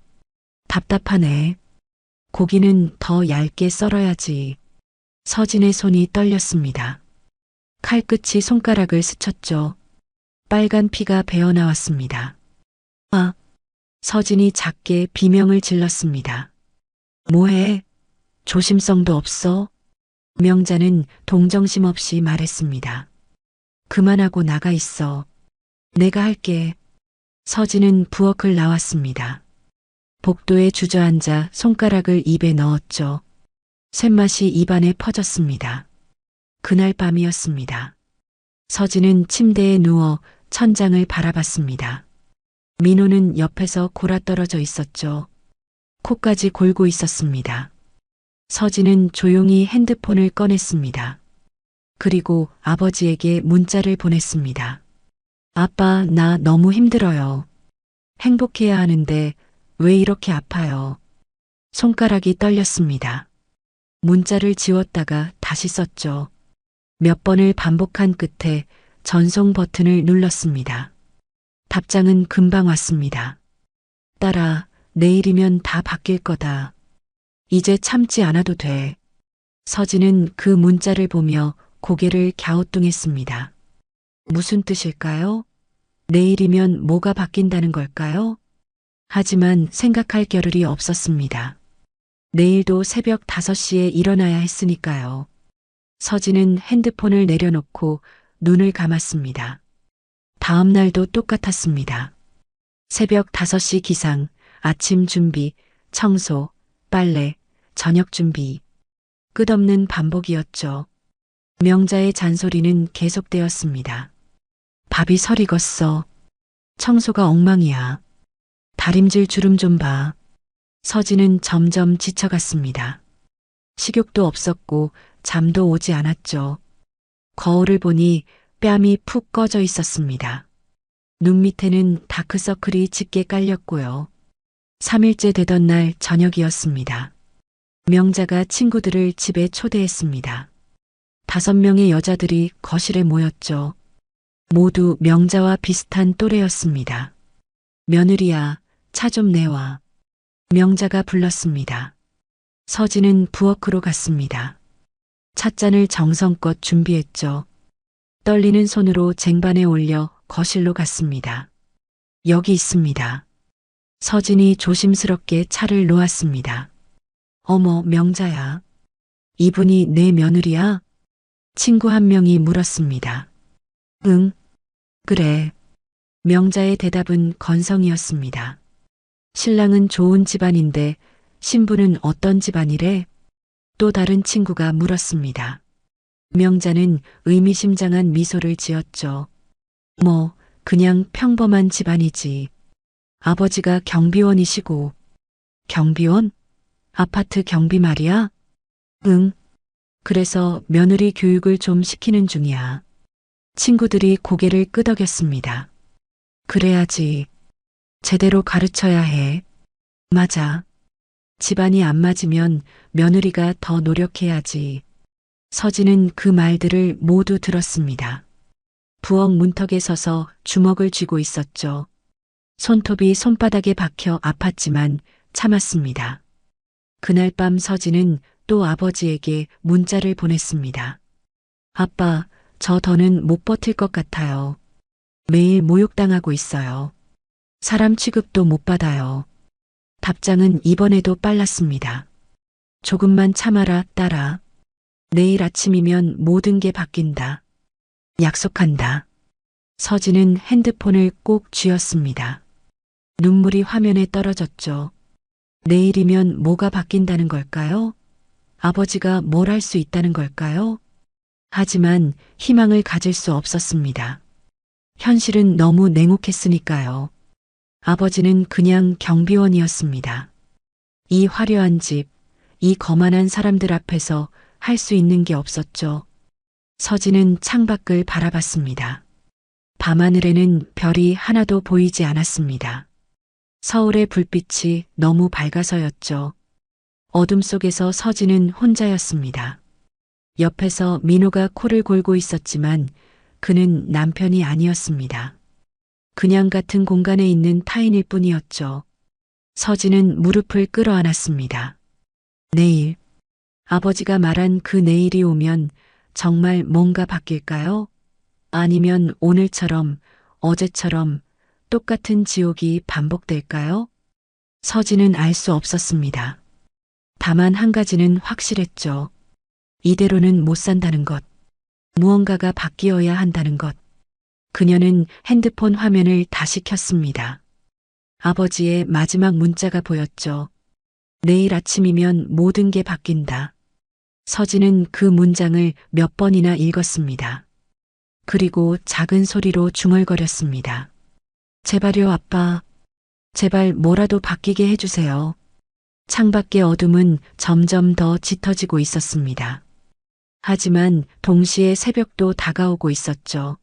답답하네. 고기는 더 얇게 썰어야지. 서진의 손이 떨렸습니다. 칼끝이 손가락을 스쳤죠. 빨간 피가 배어나왔습니다. 아! 서진이 작게 비명을 질렀습니다. 뭐해? 조심성도 없어? 명자는 동정심 없이 말했습니다. 그만하고 나가 있어. 내가 할게. 서진은 부엌을 나왔습니다. 복도에 주저앉아 손가락을 입에 넣었죠. 쇳맛이 입안에 퍼졌습니다. 그날 밤이었습니다. 서진은 침대에 누워 천장을 바라봤습니다. 민호는 옆에서 골아떨어져 있었죠. 코까지 골고 있었습니다. 서진은 조용히 핸드폰을 꺼냈습니다. 그리고 아버지에게 문자를 보냈습니다. 아빠, 나 너무 힘들어요. 행복해야 하는데 왜 이렇게 아파요? 손가락이 떨렸습니다. 문자를 지웠다가 다시 썼죠. 몇 번을 반복한 끝에 전송 버튼을 눌렀습니다. 답장은 금방 왔습니다. 딸아, 내일이면 다 바뀔 거다. 이제 참지 않아도 돼. 서진은 그 문자를 보며 고개를 갸우뚱했습니다. 무슨 뜻일까요? 내일이면 뭐가 바뀐다는 걸까요? 하지만 생각할 겨를이 없었습니다. 내일도 새벽 5시에 일어나야 했으니까요. 서진은 핸드폰을 내려놓고 눈을 감았습니다. 다음 날도 똑같았습니다. 새벽 5시 기상, 아침 준비, 청소, 빨래, 저녁 준비. 끝없는 반복이었죠. 명자의 잔소리는 계속되었습니다. 밥이 설 익었어. 청소가 엉망이야. 다림질 주름 좀 봐. 서진은 점점 지쳐갔습니다. 식욕도 없었고 잠도 오지 않았죠. 거울을 보니 뺨이 푹 꺼져 있었습니다. 눈 밑에는 다크서클이 짙게 깔렸고요. 3일째 되던 날 저녁이었습니다. 명자가 친구들을 집에 초대했습니다. 5명의 여자들이 거실에 모였죠. 모두 명자와 비슷한 또래였습니다. 며느리야, 차 좀 내와. 명자가 불렀습니다. 서진은 부엌으로 갔습니다. 찻잔을 정성껏 준비했죠. 떨리는 손으로 쟁반에 올려 거실로 갔습니다. 여기 있습니다. 서진이 조심스럽게 차를 놓았습니다. 어머, 명자야. 이분이 내 며느리야? 친구 한 명이 물었습니다. 응, 그래. 명자의 대답은 건성이었습니다. 신랑은 좋은 집안인데 신부는 어떤 집안이래? 또 다른 친구가 물었습니다. 명자는 의미심장한 미소를 지었죠. 뭐, 그냥 평범한 집안이지. 아버지가 경비원이시고. 경비원? 아파트 경비 말이야? 응. 그래서 며느리 교육을 좀 시키는 중이야. 친구들이 고개를 끄덕였습니다. 그래야지. 제대로 가르쳐야 해. 맞아. 집안이 안 맞으면 며느리가 더 노력해야지. 서진은 그 말들을 모두 들었습니다. 부엌 문턱에 서서 주먹을 쥐고 있었죠. 손톱이 손바닥에 박혀 아팠지만 참았습니다. 그날 밤 서진은 또 아버지에게 문자를 보냈습니다. 아빠, 저 더는 못 버틸 것 같아요. 매일 모욕당하고 있어요. 사람 취급도 못 받아요. 답장은 이번에도 빨랐습니다. 조금만 참아라, 딸아. 내일 아침이면 모든 게 바뀐다. 약속한다. 서진은 핸드폰을 꼭 쥐었습니다. 눈물이 화면에 떨어졌죠. 내일이면 뭐가 바뀐다는 걸까요? 아버지가 뭘 할 수 있다는 걸까요? 하지만 희망을 가질 수 없었습니다. 현실은 너무 냉혹했으니까요. 아버지는 그냥 경비원이었습니다. 이 화려한 집, 이 거만한 사람들 앞에서 할 수 있는 게 없었죠. 서진은 창밖을 바라봤습니다. 밤하늘에는 별이 하나도 보이지 않았습니다. 서울의 불빛이 너무 밝아서였죠. 어둠 속에서 서진은 혼자였습니다. 옆에서 민호가 코를 골고 있었지만 그는 남편이 아니었습니다. 그냥 같은 공간에 있는 타인일 뿐이었죠. 서진은 무릎을 끌어안았습니다. 내일, 아버지가 말한 그 내일이 오면 정말 뭔가 바뀔까요? 아니면 오늘처럼, 어제처럼 똑같은 지옥이 반복될까요? 서진은 알 수 없었습니다. 다만 한 가지는 확실했죠. 이대로는 못 산다는 것. 무언가가 바뀌어야 한다는 것. 그녀는 핸드폰 화면을 다시 켰습니다. 아버지의 마지막 문자가 보였죠. 내일 아침이면 모든 게 바뀐다. 서진은 그 문장을 몇 번이나 읽었습니다. 그리고 작은 소리로 중얼거렸습니다. 제발요, 아빠. 제발 뭐라도 바뀌게 해주세요. 창밖의 어둠은 점점 더 짙어지고 있었습니다. 하지만 동시에 새벽도 다가오고 있었죠.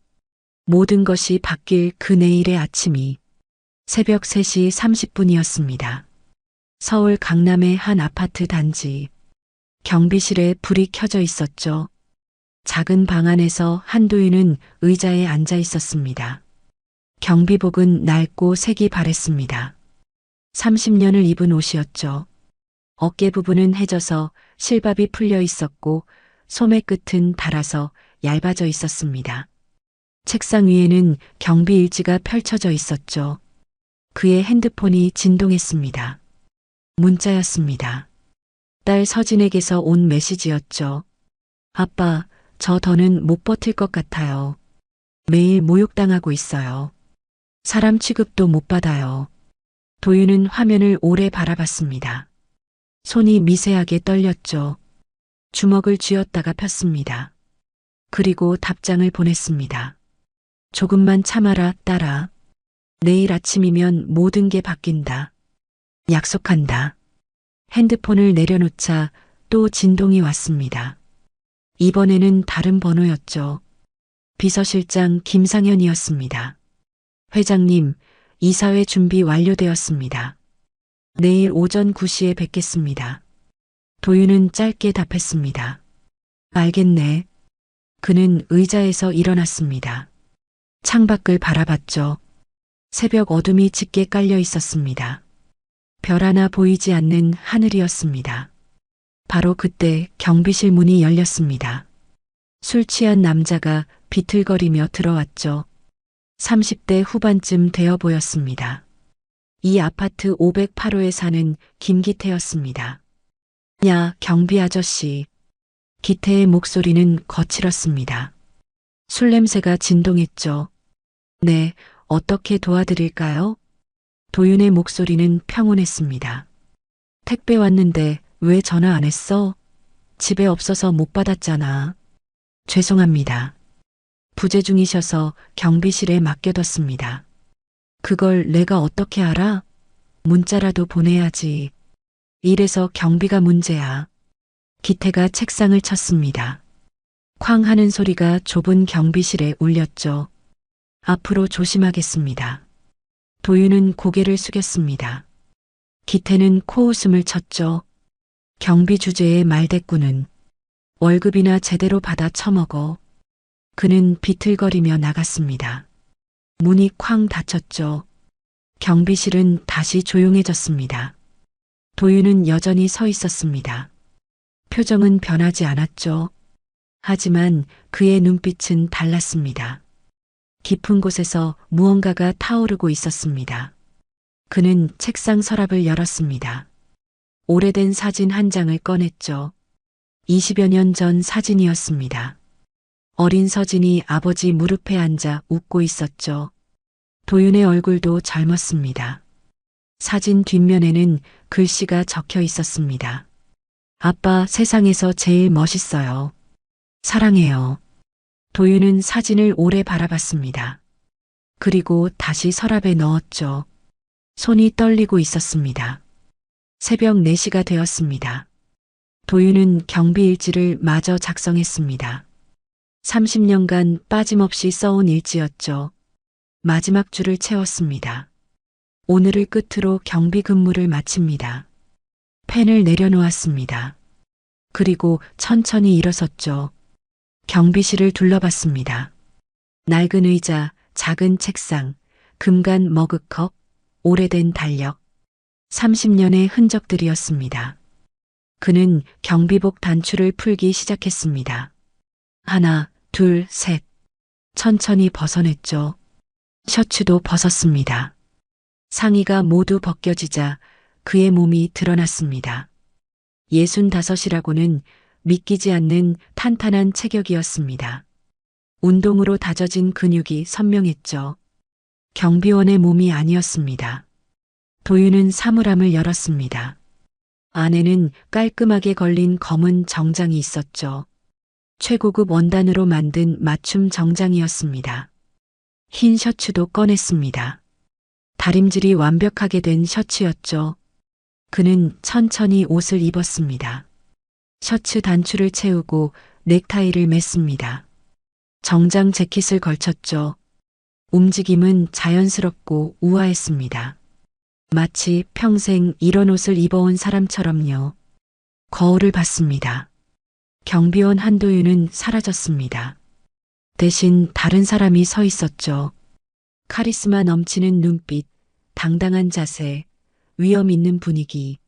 모든 것이 바뀔 그 내일의 아침이 새벽 3시 30분이었습니다. 서울 강남의 한 아파트 단지. 경비실에 불이 켜져 있었죠. 작은 방 안에서 한도윤은 의자에 앉아 있었습니다. 경비복은 낡고 색이 바랬습니다. 30년을 입은 옷이었죠. 어깨 부분은 해져서 실밥이 풀려 있었고 소매 끝은 닳아서 얇아져 있었습니다. 책상 위에는 경비 일지가 펼쳐져 있었죠. 그의 핸드폰이 진동했습니다. 문자였습니다. 딸 서진에게서 온 메시지였죠. 아빠, 저 더는 못 버틸 것 같아요. 매일 모욕당하고 있어요. 사람 취급도 못 받아요. 도윤은 화면을 오래 바라봤습니다. 손이 미세하게 떨렸죠. 주먹을 쥐었다가 폈습니다. 그리고 답장을 보냈습니다. 조금만 참아라, 딸아. 내일 아침이면 모든 게 바뀐다. 약속한다. 핸드폰을 내려놓자 또 진동이 왔습니다. 이번에는 다른 번호였죠. 비서실장 김상현이었습니다. 회장님, 이사회 준비 완료되었습니다. 내일 오전 9시에 뵙겠습니다. 도윤은 짧게 답했습니다. 알겠네. 그는 의자에서 일어났습니다. 창밖을 바라봤죠. 새벽 어둠이 짙게 깔려 있었습니다. 별 하나 보이지 않는 하늘이었습니다. 바로 그때 경비실 문이 열렸습니다. 술 취한 남자가 비틀거리며 들어왔죠. 30대 후반쯤 되어 보였습니다. 이 아파트 508호에 사는 김기태였습니다. 야, 경비 아저씨. 기태의 목소리는 거칠었습니다. 술 냄새가 진동했죠. 네, 어떻게 도와드릴까요? 도윤의 목소리는 평온했습니다. 택배 왔는데 왜 전화 안 했어? 집에 없어서 못 받았잖아. 죄송합니다. 부재 중이셔서 경비실에 맡겨뒀습니다. 그걸 내가 어떻게 알아? 문자라도 보내야지. 이래서 경비가 문제야. 기태가 책상을 쳤습니다. 쾅 하는 소리가 좁은 경비실에 울렸죠. 앞으로 조심하겠습니다. 도윤은 고개를 숙였습니다. 기태는 코웃음을 쳤죠. 경비 주제의 말대꾸는 월급이나 제대로 받아 처먹어. 그는 비틀거리며 나갔습니다. 문이 쾅 닫혔죠. 경비실은 다시 조용해졌습니다. 도윤은 여전히 서 있었습니다. 표정은 변하지 않았죠. 하지만 그의 눈빛은 달랐습니다. 깊은 곳에서 무언가가 타오르고 있었습니다. 그는 책상 서랍을 열었습니다. 오래된 사진 한 장을 꺼냈죠. 20여 년 전 사진이었습니다. 어린 서진이 아버지 무릎에 앉아 웃고 있었죠. 도윤의 얼굴도 젊었습니다. 사진 뒷면에는 글씨가 적혀 있었습니다. 아빠 세상에서 제일 멋있어요. 사랑해요. 도윤은 사진을 오래 바라봤습니다. 그리고 다시 서랍에 넣었죠. 손이 떨리고 있었습니다. 새벽 4시가 되었습니다. 도윤은 경비일지를 마저 작성했습니다. 30년간 빠짐없이 써온 일지였죠. 마지막 줄을 채웠습니다. 오늘을 끝으로 경비 근무를 마칩니다. 펜을 내려놓았습니다. 그리고 천천히 일어섰죠. 경비실을 둘러봤습니다. 낡은 의자, 작은 책상, 금간 머그컵, 오래된 달력. 30년의 흔적들이었습니다. 그는 경비복 단추를 풀기 시작했습니다. 하나, 둘, 셋. 천천히 벗어냈죠. 셔츠도 벗었습니다. 상의가 모두 벗겨지자 그의 몸이 드러났습니다. 65이라고는 믿기지 않는 탄탄한 체격이었습니다. 운동으로 다져진 근육이 선명했죠. 경비원의 몸이 아니었습니다. 도윤은 사물함을 열었습니다. 안에는 깔끔하게 걸린 검은 정장이 있었죠. 최고급 원단으로 만든 맞춤 정장이었습니다. 흰 셔츠도 꺼냈습니다. 다림질이 완벽하게 된 셔츠였죠. 그는 천천히 옷을 입었습니다. 셔츠 단추를 채우고 넥타이를 맸습니다. 정장 재킷을 걸쳤죠. 움직임은 자연스럽고 우아했습니다. 마치 평생 이런 옷을 입어온 사람처럼요. 거울을 봤습니다. 경비원 한도윤은 사라졌습니다. 대신 다른 사람이 서 있었죠. 카리스마 넘치는 눈빛, 당당한 자세, 위험 있는 분위기.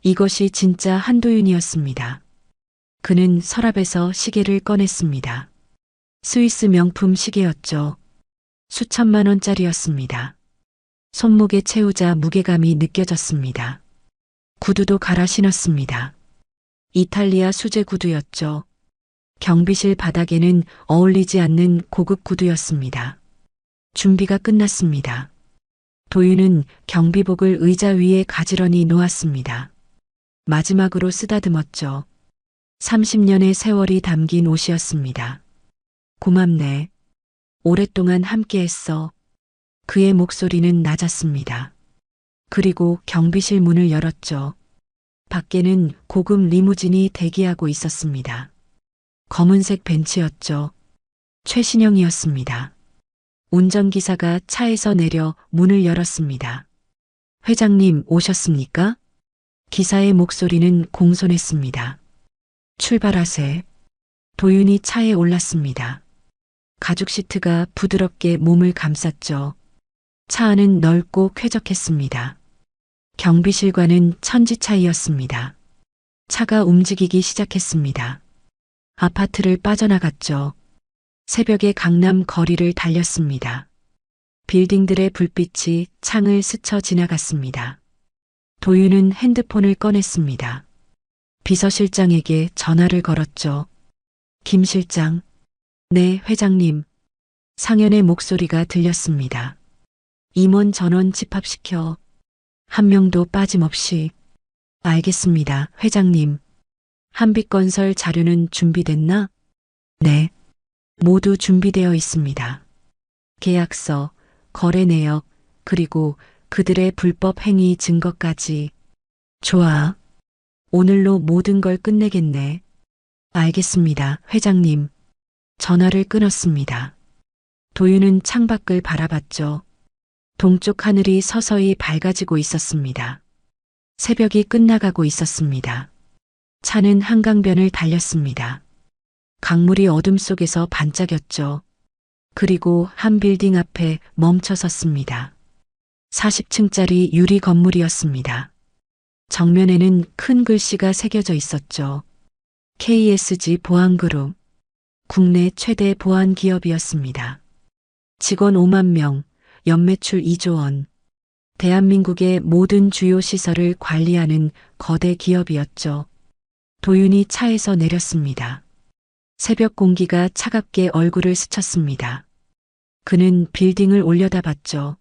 이것이 진짜 한도윤이었습니다. 그는 서랍에서 시계를 꺼냈습니다. 스위스 명품 시계였죠. 수천만 원짜리였습니다. 손목에 채우자 무게감이 느껴졌습니다. 구두도 갈아 신었습니다. 이탈리아 수제 구두였죠. 경비실 바닥에는 어울리지 않는 고급 구두였습니다. 준비가 끝났습니다. 도윤은 경비복을 의자 위에 가지런히 놓았습니다. 마지막으로 쓰다듬었죠. 30년의 세월이 담긴 옷이었습니다. 고맙네. 오랫동안 함께했어. 그의 목소리는 낮았습니다. 그리고 경비실 문을 열었죠. 밖에는 고급 리무진이 대기하고 있었습니다. 검은색 벤츠였죠. 최신형이었습니다. 운전기사가 차에서 내려 문을 열었습니다. 회장님 오셨습니까? 기사의 목소리는 공손했습니다. 출발하세. 도윤이 차에 올랐습니다. 가죽 시트가 부드럽게 몸을 감쌌죠. 차 안은 넓고 쾌적했습니다. 경비실과는 천지 차이였습니다. 차가 움직이기 시작했습니다. 아파트를 빠져나갔죠. 새벽의 강남 거리를 달렸습니다. 빌딩들의 불빛이 창을 스쳐 지나갔습니다. 도윤은 핸드폰을 꺼냈습니다. 비서실장에게 전화를 걸었죠. 김 실장. 네, 회장님. 상현의 목소리가 들렸습니다. 임원 전원 집합시켜. 한 명도 빠짐없이. 알겠습니다, 회장님. 한빛건설 자료는 준비됐나? 네. 모두 준비되어 있습니다. 계약서, 거래 내역, 그리고 그들의 불법 행위 증거까지. 좋아. 오늘로 모든 걸 끝내겠네. 알겠습니다, 회장님. 전화를 끊었습니다. 도윤은 창밖을 바라봤죠. 동쪽 하늘이 서서히 밝아지고 있었습니다. 새벽이 끝나가고 있었습니다. 차는 한강변을 달렸습니다. 강물이 어둠 속에서 반짝였죠. 그리고 한 빌딩 앞에 멈춰 섰습니다. 40층짜리 유리 건물이었습니다. 정면에는 큰 글씨가 새겨져 있었죠. KSG 보안그룹. 국내 최대 보안 기업이었습니다. 직원 5만 명, 연매출 2조 원. 대한민국의 모든 주요 시설을 관리하는 거대 기업이었죠. 도윤이 차에서 내렸습니다. 새벽 공기가 차갑게 얼굴을 스쳤습니다. 그는 빌딩을 올려다봤죠.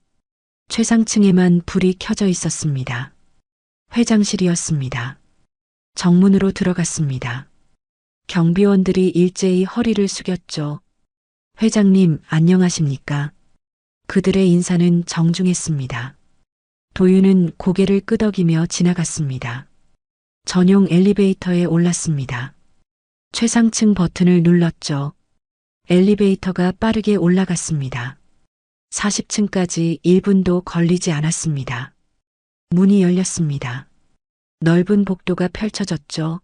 최상층에만 불이 켜져 있었습니다. 회장실이었습니다. 정문으로 들어갔습니다. 경비원들이 일제히 허리를 숙였죠. 회장님, 안녕하십니까? 그들의 인사는 정중했습니다. 도윤은 고개를 끄덕이며 지나갔습니다. 전용 엘리베이터에 올랐습니다. 최상층 버튼을 눌렀죠. 엘리베이터가 빠르게 올라갔습니다. 40층까지 1분도 걸리지 않았습니다. 문이 열렸습니다. 넓은 복도가 펼쳐졌죠.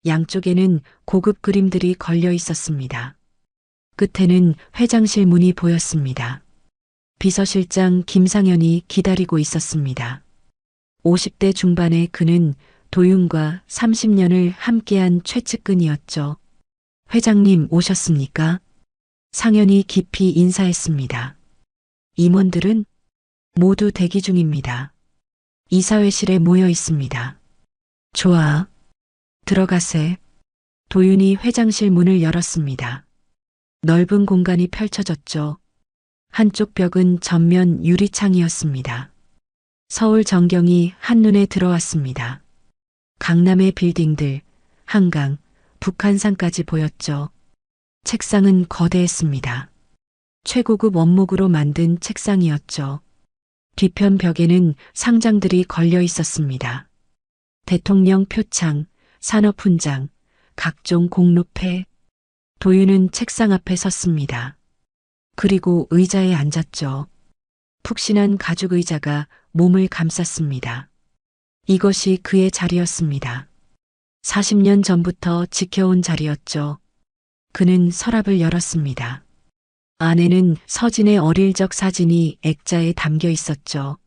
양쪽에는 고급 그림들이 걸려 있었습니다. 끝에는 회장실 문이 보였습니다. 비서실장 김상현이 기다리고 있었습니다. 50대 중반의 그는 도윤과 30년을 함께한 최측근이었죠. 회장님 오셨습니까? 상현이 깊이 인사했습니다. 임원들은 모두 대기 중입니다. 이사회실에 모여 있습니다. 좋아. 들어가세. 도윤이 회장실 문을 열었습니다. 넓은 공간이 펼쳐졌죠. 한쪽 벽은 전면 유리창이었습니다. 서울 전경이 한눈에 들어왔습니다. 강남의 빌딩들, 한강, 북한산까지 보였죠. 책상은 거대했습니다. 최고급 원목으로 만든 책상이었죠. 뒤편 벽에는 상장들이 걸려 있었습니다. 대통령 표창, 산업훈장, 각종 공로패. 도윤은 책상 앞에 섰습니다. 그리고 의자에 앉았죠. 푹신한 가죽 의자가 몸을 감쌌습니다. 이것이 그의 자리였습니다. 40년 전부터 지켜온 자리였죠. 그는 서랍을 열었습니다. 안에는 서진의 어릴 적 사진이 액자에 담겨 있었죠.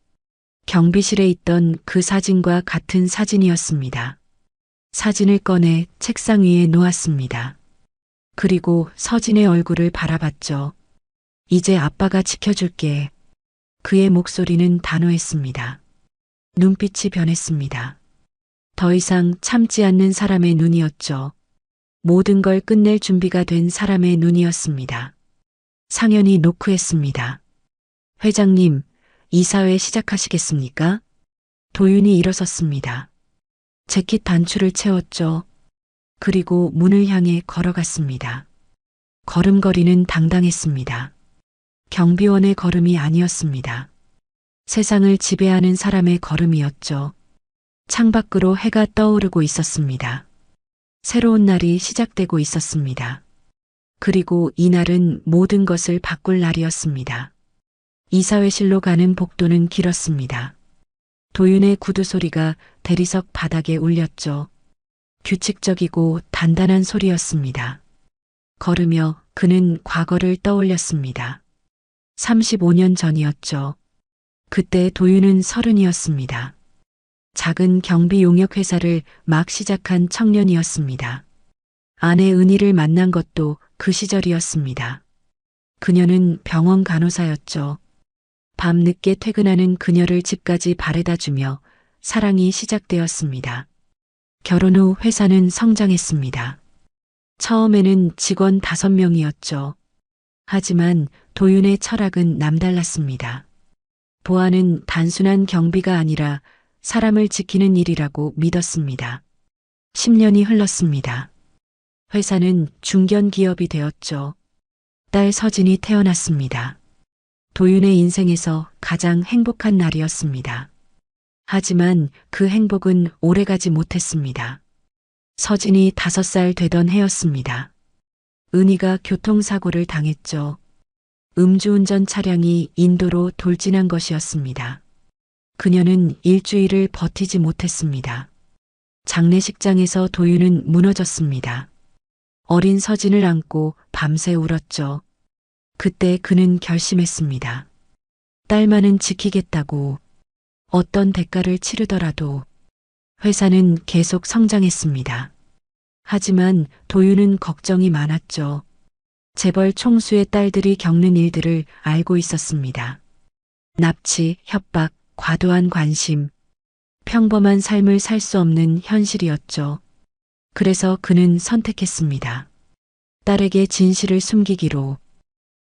경비실에 있던 그 사진과 같은 사진이었습니다. 사진을 꺼내 책상 위에 놓았습니다. 그리고 서진의 얼굴을 바라봤죠. 이제 아빠가 지켜줄게. 그의 목소리는 단호했습니다. 눈빛이 변했습니다. 더 이상 참지 않는 사람의 눈이었죠. 모든 걸 끝낼 준비가 된 사람의 눈이었습니다. 상현이 노크했습니다. 회장님, 이사회 시작하시겠습니까? 도윤이 일어섰습니다. 재킷 단추를 채웠죠. 그리고 문을 향해 걸어갔습니다. 걸음걸이는 당당했습니다. 경비원의 걸음이 아니었습니다. 세상을 지배하는 사람의 걸음이었죠. 창밖으로 해가 떠오르고 있었습니다. 새로운 날이 시작되고 있었습니다. 그리고 이날은 모든 것을 바꿀 날이었습니다. 이사회실로 가는 복도는 길었습니다. 도윤의 구두 소리가 대리석 바닥에 울렸죠. 규칙적이고 단단한 소리였습니다. 걸으며 그는 과거를 떠올렸습니다. 35년 전이었죠. 그때 도윤은 30이었습니다. 작은 경비 용역 회사를 막 시작한 청년이었습니다. 아내 은희를 만난 것도 그 시절이었습니다. 그녀는 병원 간호사였죠. 밤늦게 퇴근하는 그녀를 집까지 바래다 주며 사랑이 시작되었습니다. 결혼 후 회사는 성장했습니다. 처음에는 직원 5명이었죠. 하지만 도윤의 철학은 남달랐습니다. 보안은 단순한 경비가 아니라 사람을 지키는 일이라고 믿었습니다. 10년이 흘렀습니다. 회사는 중견 기업이 되었죠. 딸 서진이 태어났습니다. 도윤의 인생에서 가장 행복한 날이었습니다. 하지만 그 행복은 오래가지 못했습니다. 서진이 5살 되던 해였습니다. 은희가 교통사고를 당했죠. 음주운전 차량이 인도로 돌진한 것이었습니다. 그녀는 일주일을 버티지 못했습니다. 장례식장에서 도윤은 무너졌습니다. 어린 서진을 안고 밤새 울었죠. 그때 그는 결심했습니다. 딸만은 지키겠다고. 어떤 대가를 치르더라도. 회사는 계속 성장했습니다. 하지만 도윤은 걱정이 많았죠. 재벌 총수의 딸들이 겪는 일들을 알고 있었습니다. 납치, 협박, 과도한 관심, 평범한 삶을 살 수 없는 현실이었죠. 그래서 그는 선택했습니다. 딸에게 진실을 숨기기로.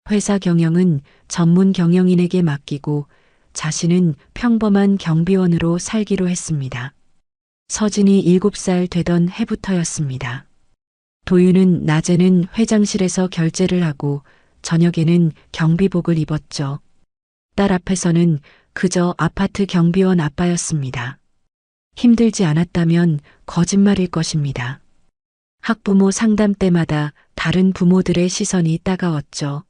회사 경영은 전문 경영인에게 맡기고 자신은 평범한 경비원으로 살기로 했습니다. 서진이 7살 되던 해부터였습니다. 도윤은 낮에는 회장실에서 결제를 하고 저녁에는 경비복을 입었죠. 딸 앞에서는 그저 아파트 경비원 아빠였습니다. 힘들지 않았다면 거짓말일 것입니다. 학부모 상담 때마다 다른 부모들의 시선이 따가웠죠.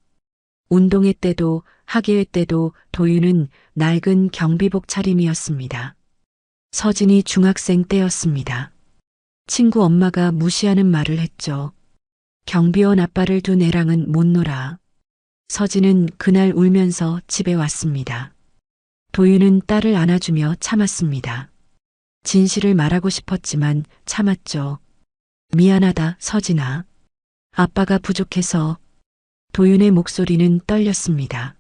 운동회 때도 학예회 때도 도윤은 낡은 경비복 차림이었습니다. 서진이 중학생 때였습니다. 친구 엄마가 무시하는 말을 했죠. 경비원 아빠를 둔 애랑은 못 놀아. 서진은 그날 울면서 집에 왔습니다. 도윤은 딸을 안아주며 참았습니다. 진실을 말하고 싶었지만 참았죠. 미안하다, 서진아. 아빠가 부족해서. 도윤의 목소리는 떨렸습니다.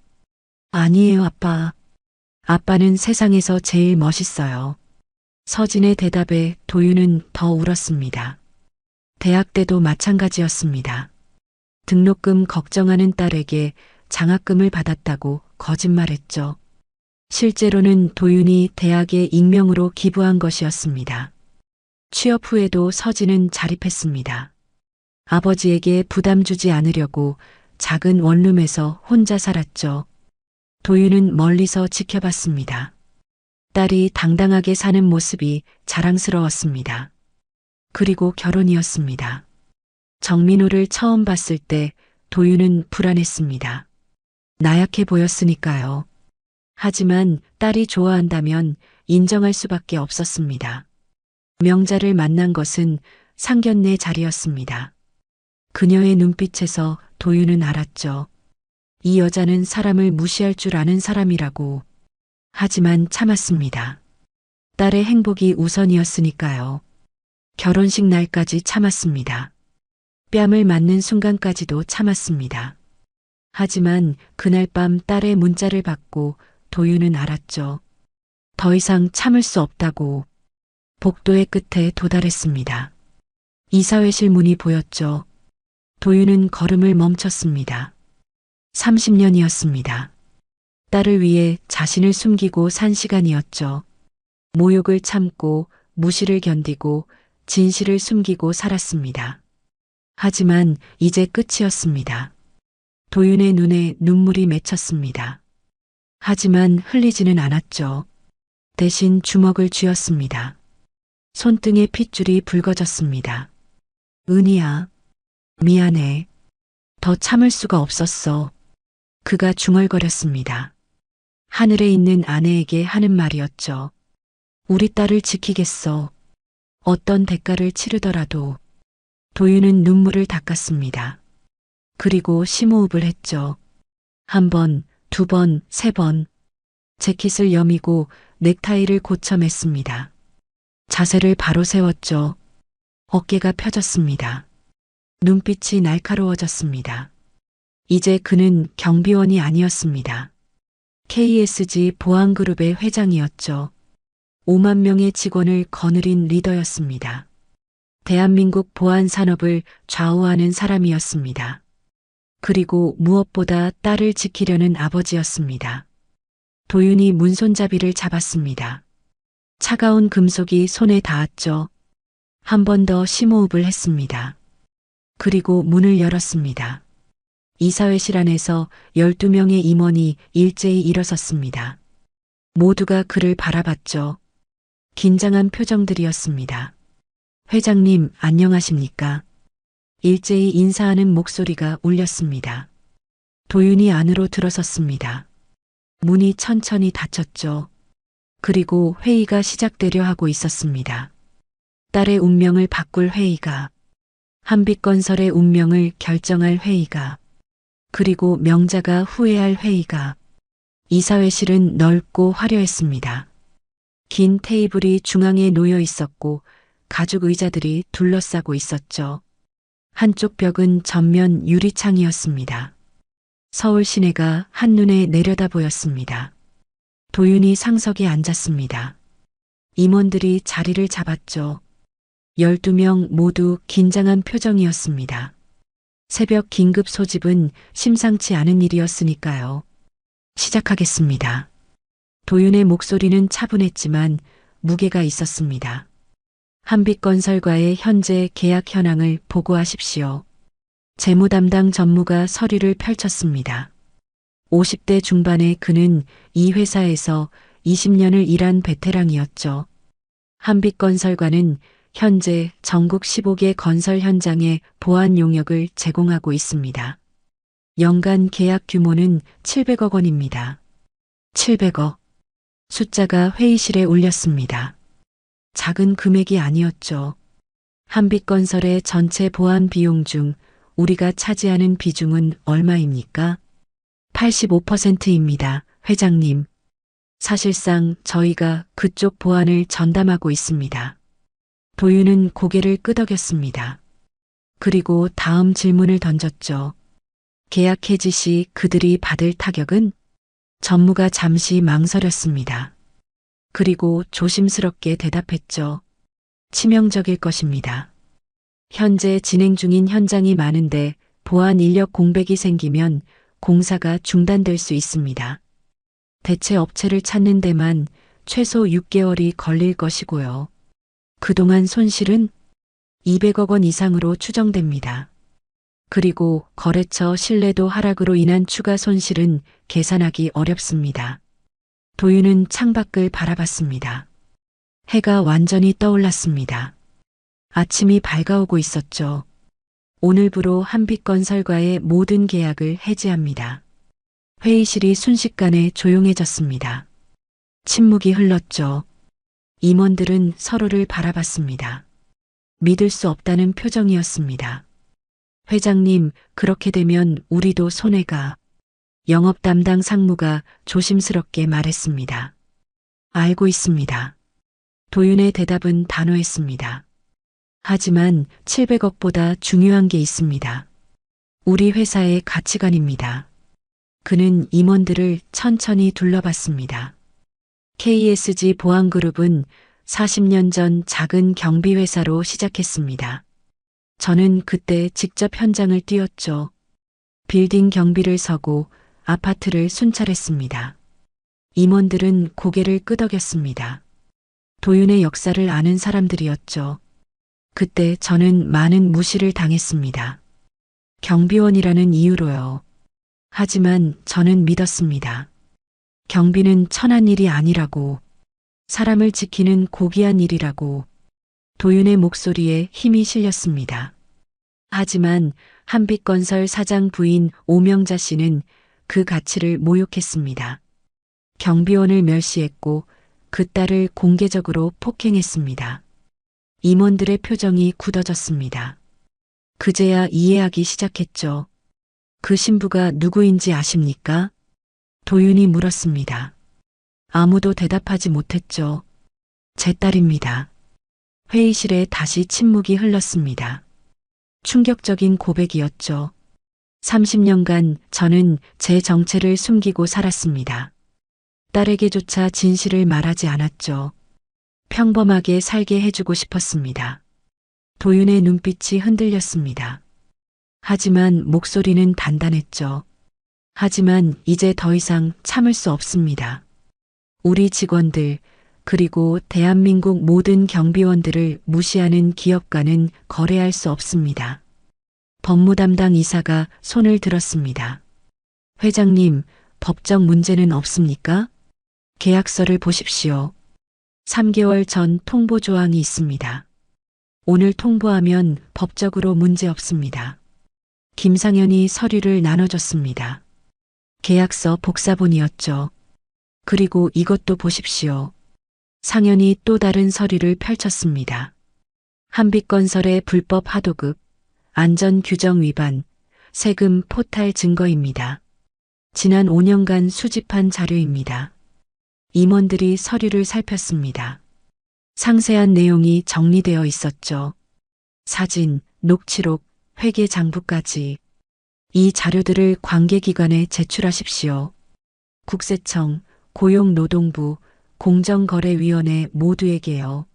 아니에요, 아빠. 아빠는 세상에서 제일 멋있어요. 서진의 대답에 도윤은 더 울었습니다. 대학 때도 마찬가지였습니다. 등록금 걱정하는 딸에게 장학금을 받았다고 거짓말했죠. 실제로는 도윤이 대학에 익명으로 기부한 것이었습니다. 취업 후에도 서진은 자립했습니다. 아버지에게 부담 주지 않으려고 작은 원룸에서 혼자 살았죠. 도윤은 멀리서 지켜봤습니다. 딸이 당당하게 사는 모습이 자랑스러웠습니다. 그리고 결혼이었습니다. 정민호를 처음 봤을 때 도윤은 불안했습니다. 나약해 보였으니까요. 하지만 딸이 좋아한다면 인정할 수밖에 없었습니다. 명자를 만난 것은 상견례 자리였습니다. 그녀의 눈빛에서 도윤은 알았죠. 이 여자는 사람을 무시할 줄 아는 사람이라고. 하지만 참았습니다. 딸의 행복이 우선이었으니까요. 결혼식 날까지 참았습니다. 뺨을 맞는 순간까지도 참았습니다. 하지만 그날 밤 딸의 문자를 받고 도윤은 알았죠. 더 이상 참을 수 없다고. 복도의 끝에 도달했습니다. 이사회실 문이 보였죠. 도윤은 걸음을 멈췄습니다. 30년이었습니다. 딸을 위해 자신을 숨기고 산 시간이었죠. 모욕을 참고 무시를 견디고 진실을 숨기고 살았습니다. 하지만 이제 끝이었습니다. 도윤의 눈에 눈물이 맺혔습니다. 하지만 흘리지는 않았죠. 대신 주먹을 쥐었습니다. 손등에 핏줄이 붉어졌습니다. 은희야, 미안해. 더 참을 수가 없었어. 그가 중얼거렸습니다. 하늘에 있는 아내에게 하는 말이었죠. 우리 딸을 지키겠어. 어떤 대가를 치르더라도. 도윤은 눈물을 닦았습니다. 그리고 심호흡을 했죠. 한 번, 두 번, 세 번. 재킷을 여미고 넥타이를 고쳐 맸습니다. 자세를 바로 세웠죠. 어깨가 펴졌습니다. 눈빛이 날카로워졌습니다. 이제 그는 경비원이 아니었습니다. KSG 보안그룹의 회장이었죠. 5만 명의 직원을 거느린 리더였습니다. 대한민국 보안 산업을 좌우하는 사람이었습니다. 그리고 무엇보다 딸을 지키려는 아버지였습니다. 도윤이 문손잡이를 잡았습니다. 차가운 금속이 손에 닿았죠. 한 번 더 심호흡을 했습니다. 그리고 문을 열었습니다. 이사회실 안에서 12명의 임원이 일제히 일어섰습니다. 모두가 그를 바라봤죠. 긴장한 표정들이었습니다. 회장님, 안녕하십니까? 일제히 인사하는 목소리가 울렸습니다. 도윤이 안으로 들어섰습니다. 문이 천천히 닫혔죠. 그리고 회의가 시작되려 하고 있었습니다. 딸의 운명을 바꿀 회의가, 한빛건설의 운명을 결정할 회의가, 그리고 명자가 후회할 회의가. 이사회실은 넓고 화려했습니다. 긴 테이블이 중앙에 놓여 있었고 가죽 의자들이 둘러싸고 있었죠. 한쪽 벽은 전면 유리창이었습니다. 서울 시내가 한눈에 내려다 보였습니다. 도윤이 상석에 앉았습니다. 임원들이 자리를 잡았죠. 12명 모두 긴장한 표정이었습니다. 새벽 긴급 소집은 심상치 않은 일이었으니까요. 시작하겠습니다. 도윤의 목소리는 차분했지만 무게가 있었습니다. 한빛건설과의 현재 계약 현황을 보고하십시오. 재무 담당 전무가 서류를 펼쳤습니다. 50대 중반의 그는 이 회사에서 20년을 일한 베테랑이었죠. 한빛건설과는 현재 전국 15개 건설 현장에 보안 용역을 제공하고 있습니다. 연간 계약 규모는 700억 원입니다. 700억. 숫자가 회의실에 울렸습니다. 작은 금액이 아니었죠. 한빛건설의 전체 보안 비용 중 우리가 차지하는 비중은 얼마입니까? 85%입니다, 회장님. 사실상 저희가 그쪽 보안을 전담하고 있습니다. 도윤은 고개를 끄덕였습니다. 그리고 다음 질문을 던졌죠. 계약 해지 시 그들이 받을 타격은? 전무가 잠시 망설였습니다. 그리고 조심스럽게 대답했죠. 치명적일 것입니다. 현재 진행 중인 현장이 많은데 보안 인력 공백이 생기면 공사가 중단될 수 있습니다. 대체 업체를 찾는 데만 최소 6개월이 걸릴 것이고요. 그동안 손실은 200억 원 이상으로 추정됩니다. 그리고 거래처 신뢰도 하락으로 인한 추가 손실은 계산하기 어렵습니다. 도윤은 창밖을 바라봤습니다. 해가 완전히 떠올랐습니다. 아침이 밝아오고 있었죠. 오늘부로 한빛건설과의 모든 계약을 해지합니다. 회의실이 순식간에 조용해졌습니다. 침묵이 흘렀죠. 임원들은 서로를 바라봤습니다. 믿을 수 없다는 표정이었습니다. 회장님, 그렇게 되면 우리도 손해가. 영업 담당 상무가 조심스럽게 말했습니다. 알고 있습니다. 도윤의 대답은 단호했습니다. 하지만 700억보다 중요한 게 있습니다. 우리 회사의 가치관입니다. 그는 임원들을 천천히 둘러봤습니다. KSG 보안그룹은 40년 전 작은 경비회사로 시작했습니다. 저는 그때 직접 현장을 뛰었죠. 빌딩 경비를 서고 아파트를 순찰했습니다. 임원들은 고개를 끄덕였습니다. 도윤의 역사를 아는 사람들이었죠. 그때 저는 많은 무시를 당했습니다. 경비원이라는 이유로요. 하지만 저는 믿었습니다. 경비는 천한 일이 아니라고, 사람을 지키는 고귀한 일이라고. 도윤의 목소리에 힘이 실렸습니다. 하지만 한빛건설 사장 부인 오명자 씨는 그 가치를 모욕했습니다. 경비원을 멸시했고 그 딸을 공개적으로 폭행했습니다. 임원들의 표정이 굳어졌습니다. 그제야 이해하기 시작했죠. 그 신부가 누구인지 아십니까? 도윤이 물었습니다. 아무도 대답하지 못했죠. 제 딸입니다. 회의실에 다시 침묵이 흘렀습니다. 충격적인 고백이었죠. 30년간 저는 제 정체를 숨기고 살았습니다. 딸에게조차 진실을 말하지 않았죠. 평범하게 살게 해주고 싶었습니다. 도윤의 눈빛이 흔들렸습니다. 하지만 목소리는 단단했죠. 하지만 이제 더 이상 참을 수 없습니다. 우리 직원들, 그리고 대한민국 모든 경비원들을 무시하는 기업과는 거래할 수 없습니다. 법무담당 이사가 손을 들었습니다. 회장님, 법적 문제는 없습니까? 계약서를 보십시오. 3개월 전 통보 조항이 있습니다. 오늘 통보하면 법적으로 문제 없습니다. 김상현이 서류를 나눠줬습니다. 계약서 복사본이었죠. 그리고 이것도 보십시오. 상현이 또 다른 서류를 펼쳤습니다. 한빛건설의 불법 하도급, 안전규정 위반, 세금 포탈 증거입니다. 지난 5년간 수집한 자료입니다. 임원들이 서류를 살폈습니다. 상세한 내용이 정리되어 있었죠. 사진, 녹취록, 회계 장부까지. 이 자료들을 관계기관에 제출하십시오. 국세청, 고용노동부, 공정거래위원회 모두에게요.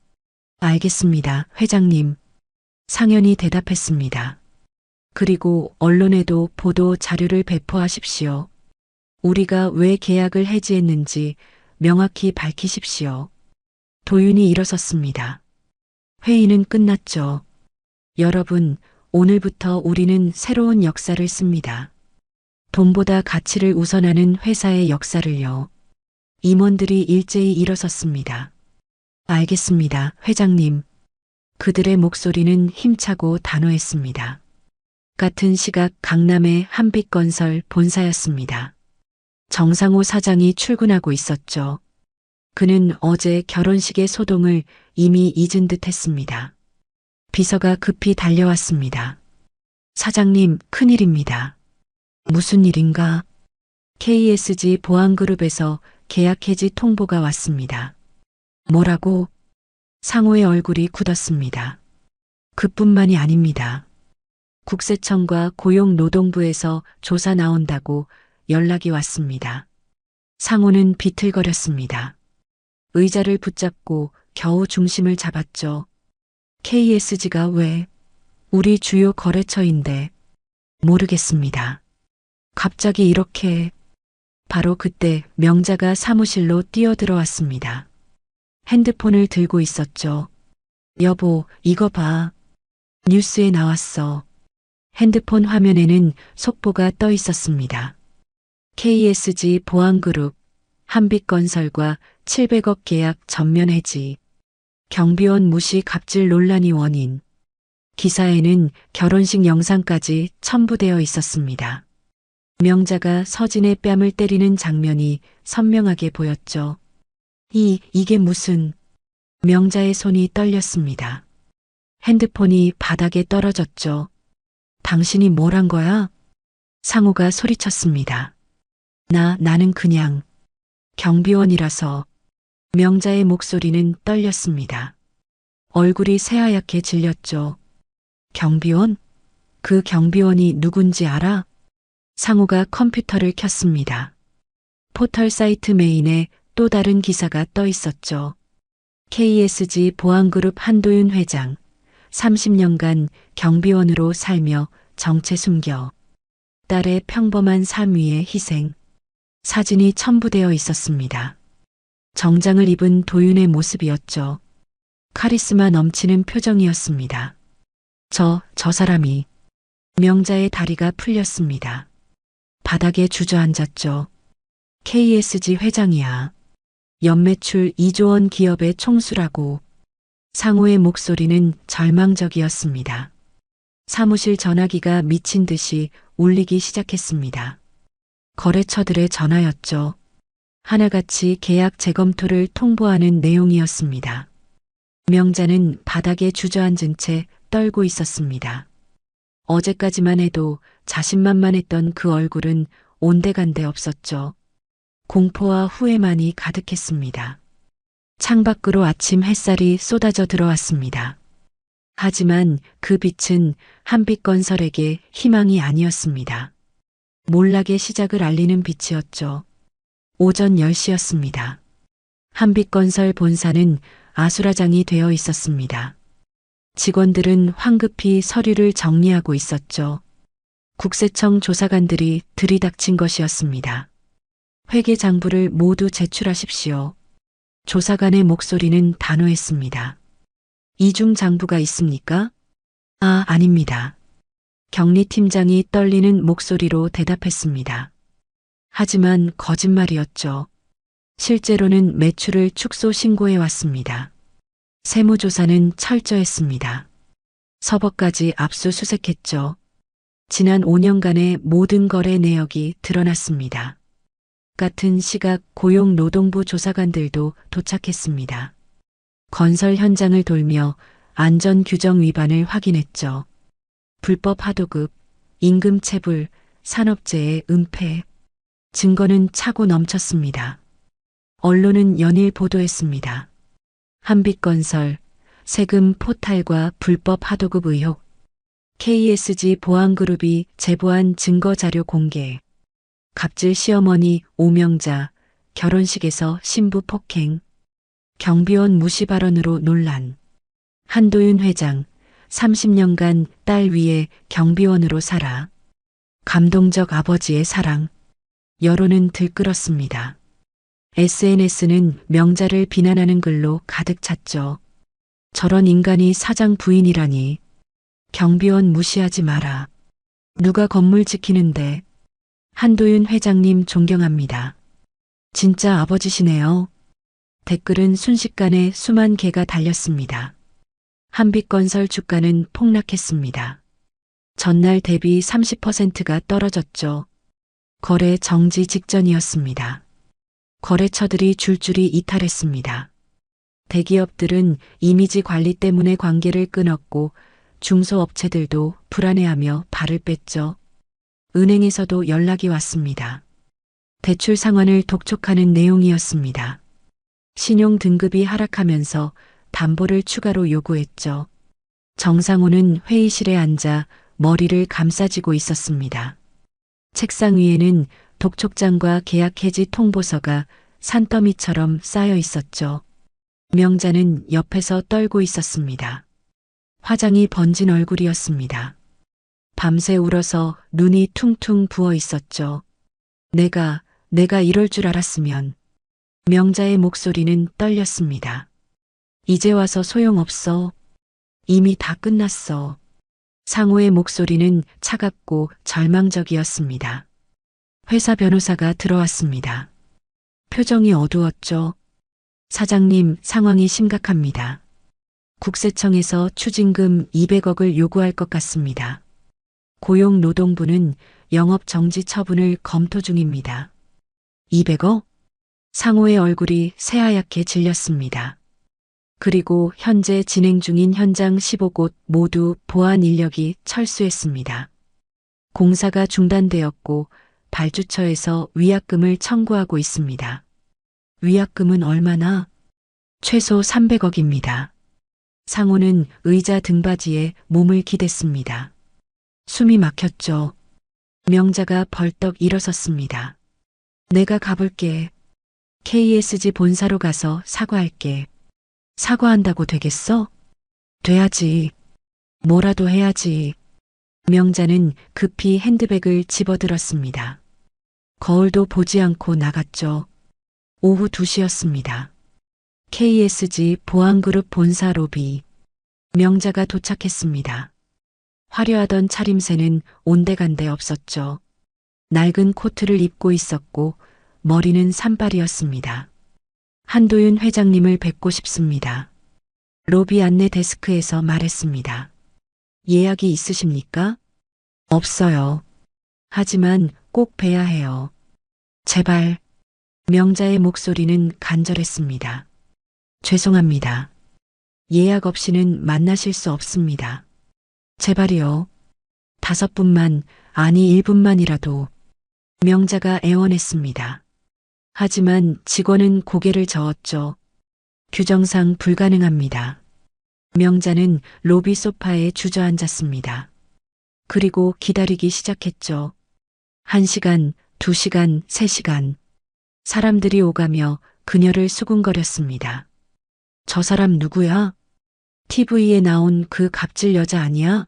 알겠습니다, 회장님. 상현이 대답했습니다. 그리고 언론에도 보도 자료를 배포하십시오. 우리가 왜 계약을 해지했는지 명확히 밝히십시오. 도윤이 일어섰습니다. 회의는 끝났죠. 여러분, 오늘부터 우리는 새로운 역사를 씁니다. 돈보다 가치를 우선하는 회사의 역사를요. 임원들이 일제히 일어섰습니다. 알겠습니다, 회장님. 그들의 목소리는 힘차고 단호했습니다. 같은 시각 강남의 한빛건설 본사였습니다. 정상호 사장이 출근하고 있었죠. 그는 어제 결혼식의 소동을 이미 잊은 듯 했습니다. 비서가 급히 달려왔습니다. 사장님, 큰일입니다. 무슨 일인가? KSG 보안그룹에서 계약 해지 통보가 왔습니다. 뭐라고? 상호의 얼굴이 굳었습니다. 그뿐만이 아닙니다. 국세청과 고용노동부에서 조사 나온다고 연락이 왔습니다. 상호는 비틀거렸습니다. 의자를 붙잡고 겨우 중심을 잡았죠. KSG가 왜? 우리 주요 거래처인데. 모르겠습니다. 갑자기 이렇게. 바로 그때 명자가 사무실로 뛰어들어왔습니다. 핸드폰을 들고 있었죠. 여보, 이거 봐. 뉴스에 나왔어. 핸드폰 화면에는 속보가 떠 있었습니다. KSG 보안그룹, 한빛건설과 700억 계약 전면 해지. 경비원 무시 갑질 논란이 원인. 기사에는 결혼식 영상까지 첨부되어 있었습니다. 명자가 서진의 뺨을 때리는 장면이 선명하게 보였죠. 이게 무슨... 명자의 손이 떨렸습니다. 핸드폰이 바닥에 떨어졌죠. 당신이 뭘 한 거야? 상우가 소리쳤습니다. 나는 그냥 경비원이라서. 명자의 목소리는 떨렸습니다. 얼굴이 새하얗게 질렸죠. 경비원? 그 경비원이 누군지 알아? 상우가 컴퓨터를 켰습니다. 포털 사이트 메인에 또 다른 기사가 떠 있었죠. KSG 보안그룹 한도윤 회장, 30년간 경비원으로 살며 정체 숨겨. 딸의 평범한 삶 위에 희생. 사진이 첨부되어 있었습니다. 정장을 입은 도윤의 모습이었죠. 카리스마 넘치는 표정이었습니다. 저 사람이... 명자의 다리가 풀렸습니다. 바닥에 주저앉았죠. KSG 회장이야. 연매출 2조 원 기업의 총수라고. 상우의 목소리는 절망적이었습니다. 사무실 전화기가 미친 듯이 울리기 시작했습니다. 거래처들의 전화였죠. 하나같이 계약 재검토를 통보하는 내용이었습니다. 명자는 바닥에 주저앉은 채 떨고 있었습니다. 어제까지만 해도 자신만만했던 그 얼굴은 온데간데 없었죠. 공포와 후회만이 가득했습니다. 창밖으로 아침 햇살이 쏟아져 들어왔습니다. 하지만 그 빛은 한빛건설에게 희망이 아니었습니다. 몰락의 시작을 알리는 빛이었죠. 오전 10시였습니다. 한빛건설 본사는 아수라장이 되어 있었습니다. 직원들은 황급히 서류를 정리하고 있었죠. 국세청 조사관들이 들이닥친 것이었습니다. 회계장부를 모두 제출하십시오. 조사관의 목소리는 단호했습니다. 이중 장부가 있습니까? 아닙니다. 경리팀장이 떨리는 목소리로 대답했습니다. 하지만 거짓말이었죠. 실제로는 매출을 축소 신고해 왔습니다. 세무조사는 철저했습니다. 서버까지 압수수색했죠. 지난 5년간의 모든 거래 내역이 드러났습니다. 같은 시각 고용노동부 조사관들도 도착했습니다. 건설 현장을 돌며 안전규정 위반을 확인했죠. 불법 하도급, 임금체불, 산업재해 은폐. 증거는 차고 넘쳤습니다. 언론은 연일 보도했습니다. 한빛건설, 세금 포탈과 불법 하도급 의혹, KSG 보안그룹이 제보한 증거자료 공개, 갑질 시어머니 오명자, 결혼식에서 신부 폭행, 경비원 무시 발언으로 논란, 한도윤 회장, 30년간 딸 위에 경비원으로 살아, 감동적 아버지의 사랑, 여론은 들끓었습니다. SNS는 명자를 비난하는 글로 가득 찼죠. 저런 인간이 사장 부인이라니. 경비원 무시하지 마라. 누가 건물 지키는데. 한도윤 회장님 존경합니다. 진짜 아버지시네요. 댓글은 순식간에 수만 개가 달렸습니다. 한빛건설 주가는 폭락했습니다. 전날 대비 30%가 떨어졌죠. 거래 정지 직전이었습니다. 거래처들이 줄줄이 이탈했습니다. 대기업들은 이미지 관리 때문에 관계를 끊었고 중소업체들도 불안해하며 발을 뺐죠. 은행에서도 연락이 왔습니다. 대출 상환을 독촉하는 내용이었습니다. 신용 등급이 하락하면서 담보를 추가로 요구했죠. 정상호는 회의실에 앉아 머리를 감싸쥐고 있었습니다. 책상 위에는 독촉장과 계약 해지 통보서가 산더미처럼 쌓여 있었죠. 명자는 옆에서 떨고 있었습니다. 화장이 번진 얼굴이었습니다. 밤새 울어서 눈이 퉁퉁 부어 있었죠. 내가 내가 이럴 줄 알았으면. 명자의 목소리는 떨렸습니다. 이제 와서 소용없어. 이미 다 끝났어. 상호의 목소리는 차갑고 절망적이었습니다. 회사 변호사가 들어왔습니다. 표정이 어두웠죠. 사장님, 상황이 심각합니다. 국세청에서 추징금 200억을 요구할 것 같습니다. 고용노동부는 영업정지 처분을 검토 중입니다. 200억? 상호의 얼굴이 새하얗게 질렸습니다. 그리고 현재 진행 중인 현장 15곳 모두 보안 인력이 철수했습니다. 공사가 중단되었고 발주처에서 위약금을 청구하고 있습니다. 위약금은 얼마나? 최소 300억입니다. 상호는 의자 등받이에 몸을 기댔습니다. 숨이 막혔죠. 명자가 벌떡 일어섰습니다. 내가 가볼게. KSG 본사로 가서 사과할게. 사과한다고 되겠어? 돼야지. 뭐라도 해야지. 명자는 급히 핸드백을 집어들었습니다. 거울도 보지 않고 나갔죠. 오후 2시였습니다. KSG 보안그룹 본사 로비. 명자가 도착했습니다. 화려하던 차림새는 온데간데 없었죠. 낡은 코트를 입고 있었고 머리는 산발이었습니다. 한도윤 회장님을 뵙고 싶습니다. 로비 안내 데스크에서 말했습니다. 예약이 있으십니까? 없어요. 하지만 꼭 뵈야 해요. 제발. 명자의 목소리는 간절했습니다. 죄송합니다. 예약 없이는 만나실 수 없습니다. 제발이요. 5분만, 아니 1분만이라도. 명자가 애원했습니다. 하지만 직원은 고개를 저었죠. 규정상 불가능합니다. 명자는 로비 소파에 주저앉았습니다. 그리고 기다리기 시작했죠. 1시간, 2시간, 3시간. 사람들이 오가며 그녀를 수군거렸습니다. 저 사람 누구야? TV에 나온 그 갑질 여자 아니야?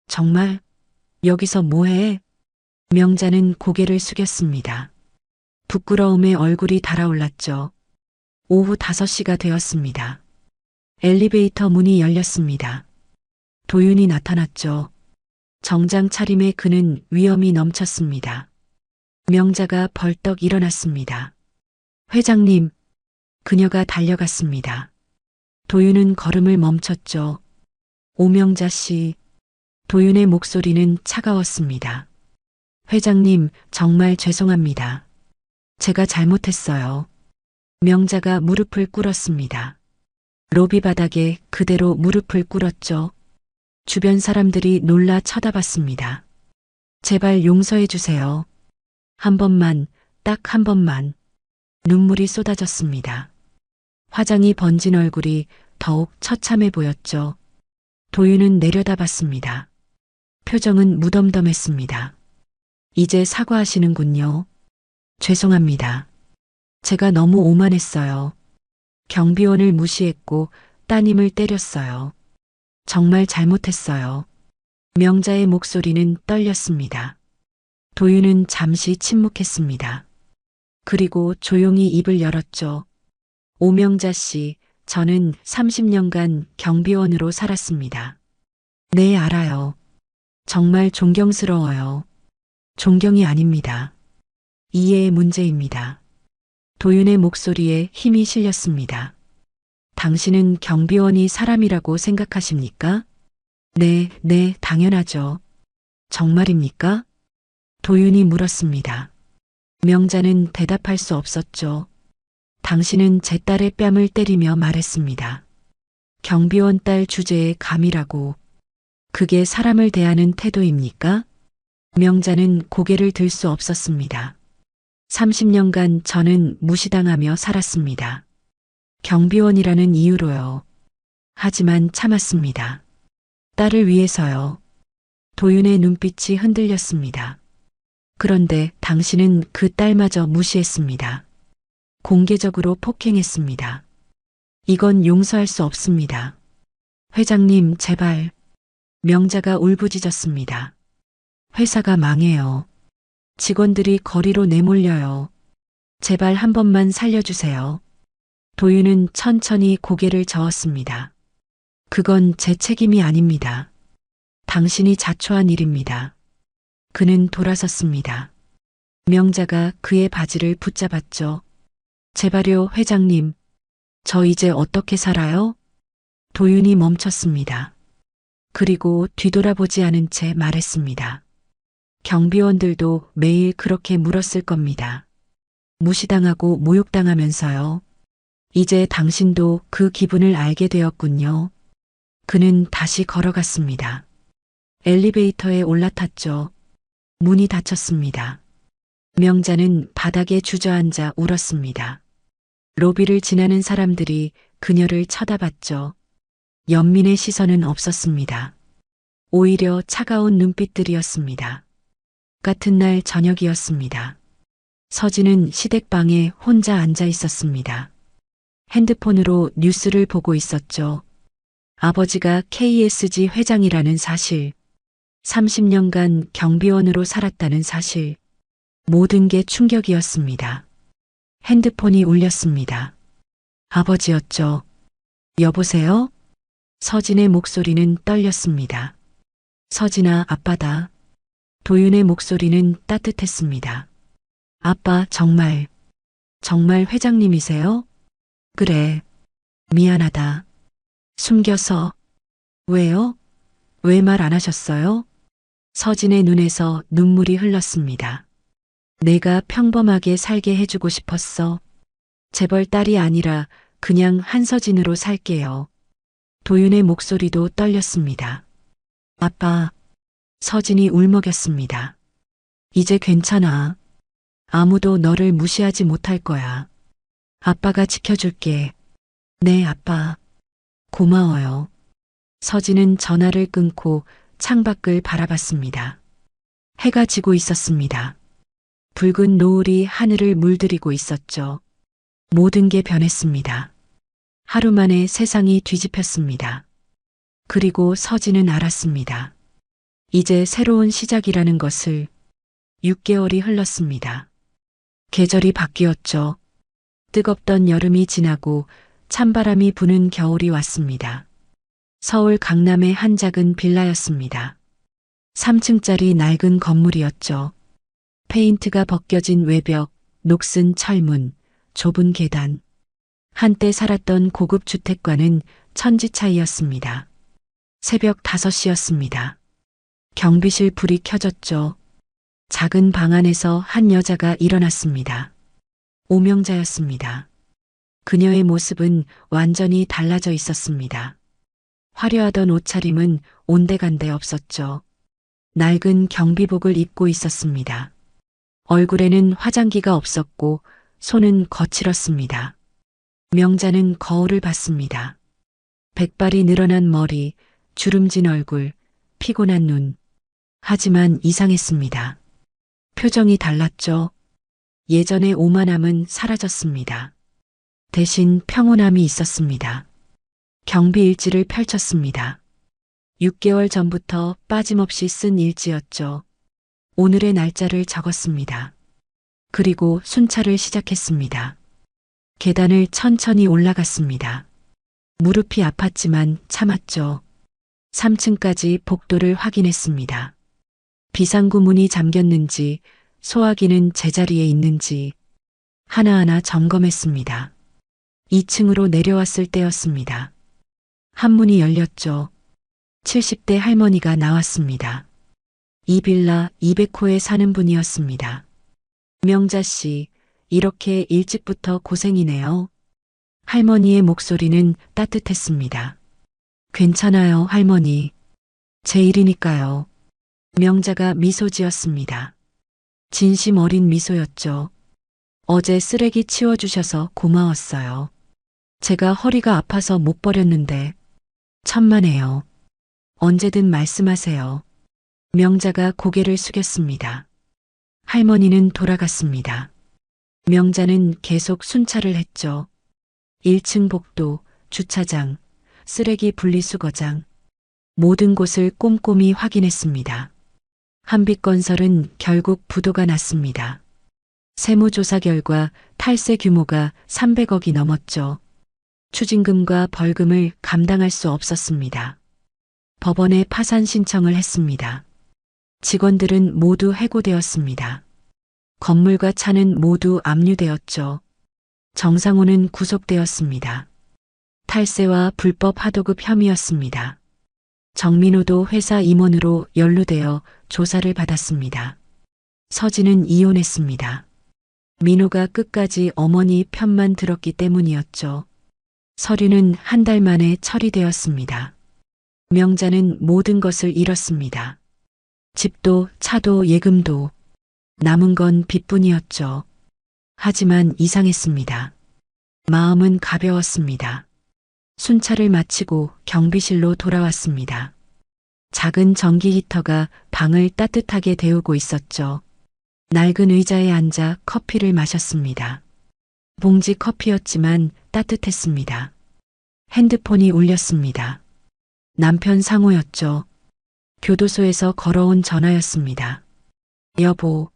정말? 여기서 뭐해? 명자는 고개를 숙였습니다. 부끄러움에 얼굴이 달아올랐죠. 오후 5시가 되었습니다. 엘리베이터 문이 열렸습니다. 도윤이 나타났죠. 정장 차림에 그는 위엄이 넘쳤습니다. 명자가 벌떡 일어났습니다. 회장님, 그녀가 달려갔습니다. 도윤은 걸음을 멈췄죠. 오명자 씨, 도윤의 목소리는 차가웠습니다. 회장님, 정말 죄송합니다. 제가 잘못했어요. 명자가 무릎을 꿇었습니다. 로비 바닥에 그대로 무릎을 꿇었죠. 주변 사람들이 놀라 쳐다봤습니다. 제발 용서해 주세요. 한 번만, 딱 한 번만. 눈물이 쏟아졌습니다. 화장이 번진 얼굴이 더욱 처참해 보였죠. 도윤은 내려다봤습니다. 표정은 무덤덤했습니다. 이제 사과하시는군요. 죄송합니다. 제가 너무 오만했어요. 경비원을 무시했고 따님을 때렸어요. 정말 잘못했어요. 명자의 목소리는 떨렸습니다. 도윤은 잠시 침묵했습니다. 그리고 조용히 입을 열었죠. 오명자 씨, 저는 30년간 경비원으로 살았습니다. 네, 알아요. 정말 존경스러워요. 존경이 아닙니다. 이해의 문제입니다. 도윤의 목소리에 힘이 실렸습니다. 당신은 경비원이 사람이라고 생각하십니까? 네, 당연하죠. 정말입니까? 도윤이 물었습니다. 명자는 대답할 수 없었죠. 당신은 제 딸의 뺨을 때리며 말했습니다. 경비원 딸 주제에 감이라고. 그게 사람을 대하는 태도입니까? 명자는 고개를 들 수 없었습니다. 30년간 저는 무시당하며 살았습니다. 경비원이라는 이유로요. 하지만 참았습니다. 딸을 위해서요. 도윤의 눈빛이 흔들렸습니다. 그런데 당신은 그 딸마저 무시했습니다. 공개적으로 폭행했습니다. 이건 용서할 수 없습니다. 회장님, 제발. 명자가 울부짖었습니다. 회사가 망해요. 직원들이 거리로 내몰려요. 제발 한 번만 살려주세요. 도윤은 천천히 고개를 저었습니다. 그건 제 책임이 아닙니다. 당신이 자초한 일입니다. 그는 돌아섰습니다. 명자가 그의 바지를 붙잡았죠. 제발요, 회장님. 저 이제 어떻게 살아요? 도윤이 멈췄습니다. 그리고 뒤돌아보지 않은 채 말했습니다. 경비원들도 매일 그렇게 물었을 겁니다. 무시당하고 모욕당하면서요. 이제 당신도 그 기분을 알게 되었군요. 그는 다시 걸어갔습니다. 엘리베이터에 올라탔죠. 문이 닫혔습니다. 명자는 바닥에 주저앉아 울었습니다. 로비를 지나는 사람들이 그녀를 쳐다봤죠. 연민의 시선은 없었습니다. 오히려 차가운 눈빛들이었습니다. 같은 날 저녁이었습니다. 서진은 시댁방에 혼자 앉아 있었습니다. 핸드폰으로 뉴스를 보고 있었죠. 아버지가 KSG 회장이라는 사실, 30년간 경비원으로 살았다는 사실, 모든 게 충격이었습니다. 핸드폰이 울렸습니다. 아버지였죠. 여보세요? 서진의 목소리는 떨렸습니다. 서진아, 아빠다. 도윤의 목소리는 따뜻했습니다. 아빠, 정말 회장님이세요? 그래. 미안하다. 숨겨서. 왜요? 왜 말 안 하셨어요? 서진의 눈에서 눈물이 흘렀습니다. 내가 평범하게 살게 해주고 싶었어. 재벌 딸이 아니라 그냥 한서진으로 살게요. 도윤의 목소리도 떨렸습니다. 아빠. 서진이 울먹였습니다. 이제 괜찮아. 아무도 너를 무시하지 못할 거야. 아빠가 지켜줄게. 네, 아빠. 고마워요. 서진은 전화를 끊고 창밖을 바라봤습니다. 해가 지고 있었습니다. 붉은 노을이 하늘을 물들이고 있었죠. 모든 게 변했습니다. 하루 만에 세상이 뒤집혔습니다. 그리고 서진은 알았습니다. 이제 새로운 시작이라는 것을. 6개월이 흘렀습니다. 계절이 바뀌었죠. 뜨겁던 여름이 지나고 찬바람이 부는 겨울이 왔습니다. 서울 강남의 한 작은 빌라였습니다. 3층짜리 낡은 건물이었죠. 페인트가 벗겨진 외벽, 녹슨 철문, 좁은 계단. 한때 살았던 고급 주택과는 천지 차이였습니다. 새벽 5시였습니다. 경비실 불이 켜졌죠. 작은 방 안에서 한 여자가 일어났습니다. 오명자였습니다. 그녀의 모습은 완전히 달라져 있었습니다. 화려하던 옷차림은 온데간데 없었죠. 낡은 경비복을 입고 있었습니다. 얼굴에는 화장기가 없었고 손은 거칠었습니다. 명자는 거울을 봤습니다. 백발이 늘어난 머리, 주름진 얼굴, 피곤한 눈. 하지만 이상했습니다. 표정이 달랐죠. 예전의 오만함은 사라졌습니다. 대신 평온함이 있었습니다. 경비 일지를 펼쳤습니다. 6개월 전부터 빠짐없이 쓴 일지였죠. 오늘의 날짜를 적었습니다. 그리고 순찰을 시작했습니다. 계단을 천천히 올라갔습니다. 무릎이 아팠지만 참았죠. 3층까지 복도를 확인했습니다. 비상구 문이 잠겼는지, 소화기는 제자리에 있는지 하나하나 점검했습니다. 2층으로 내려왔을 때였습니다. 한 문이 열렸죠. 70대 할머니가 나왔습니다. 이 빌라 200호에 사는 분이었습니다. 명자 씨, 이렇게 일찍부터 고생이네요. 할머니의 목소리는 따뜻했습니다. 괜찮아요, 할머니. 제 일이니까요. 명자가 미소 지었습니다. 진심 어린 미소였죠. 어제 쓰레기 치워주셔서 고마웠어요. 제가 허리가 아파서 못 버렸는데 천만에요. 언제든 말씀하세요. 명자가 고개를 숙였습니다. 할머니는 돌아갔습니다. 명자는 계속 순찰을 했죠. 1층 복도, 주차장, 쓰레기 분리수거장, 모든 곳을 꼼꼼히 확인했습니다. 한빛건설은 결국 부도가 났습니다. 세무조사 결과 탈세 규모가 300억이 넘었죠. 추징금과 벌금을 감당할 수 없었습니다. 법원에 파산 신청을 했습니다. 직원들은 모두 해고되었습니다. 건물과 차는 모두 압류되었죠. 정상호는 구속되었습니다. 탈세와 불법 하도급 혐의였습니다. 정민호도 회사 임원으로 연루되어 조사를 받았습니다. 서진은 이혼했습니다. 민호가 끝까지 어머니 편만 들었기 때문이었죠. 서류는 한 달 만에 처리되었습니다. 명자는 모든 것을 잃었습니다. 집도 차도 예금도 남은 건 빚뿐이었죠. 하지만 이상했습니다. 마음은 가벼웠습니다. 순찰을 마치고 경비실로 돌아왔습니다. 작은 전기 히터가 방을 따뜻하게 데우고 있었죠. 낡은 의자에 앉아 커피를 마셨습니다. 봉지 커피였지만 따뜻했습니다. 핸드폰이 울렸습니다. 남편 상호였죠. 교도소에서 걸어온 전화였습니다. 여보.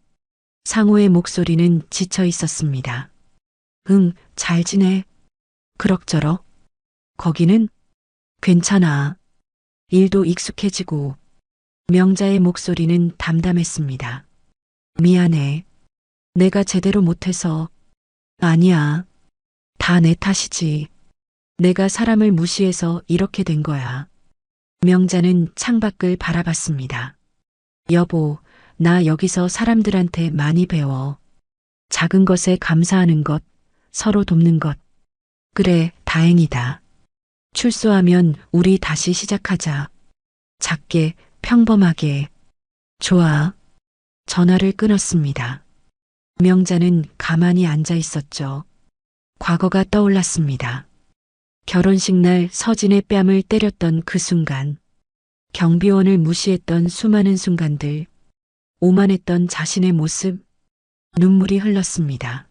상호의 목소리는 지쳐 있었습니다. 응, 잘 지내. 그럭저럭. 거기는? 괜찮아. 일도 익숙해지고. 명자의 목소리는 담담했습니다. 미안해. 내가 제대로 못해서. 아니야. 다 내 탓이지. 내가 사람을 무시해서 이렇게 된 거야. 명자는 창밖을 바라봤습니다. 여보, 나 여기서 사람들한테 많이 배워. 작은 것에 감사하는 것, 서로 돕는 것. 그래, 다행이다. 출소하면 우리 다시 시작하자. 작게, 평범하게. 좋아. 전화를 끊었습니다. 명자는 가만히 앉아 있었죠. 과거가 떠올랐습니다. 결혼식 날 서진의 뺨을 때렸던 그 순간, 경비원을 무시했던 수많은 순간들, 오만했던 자신의 모습, 눈물이 흘렀습니다.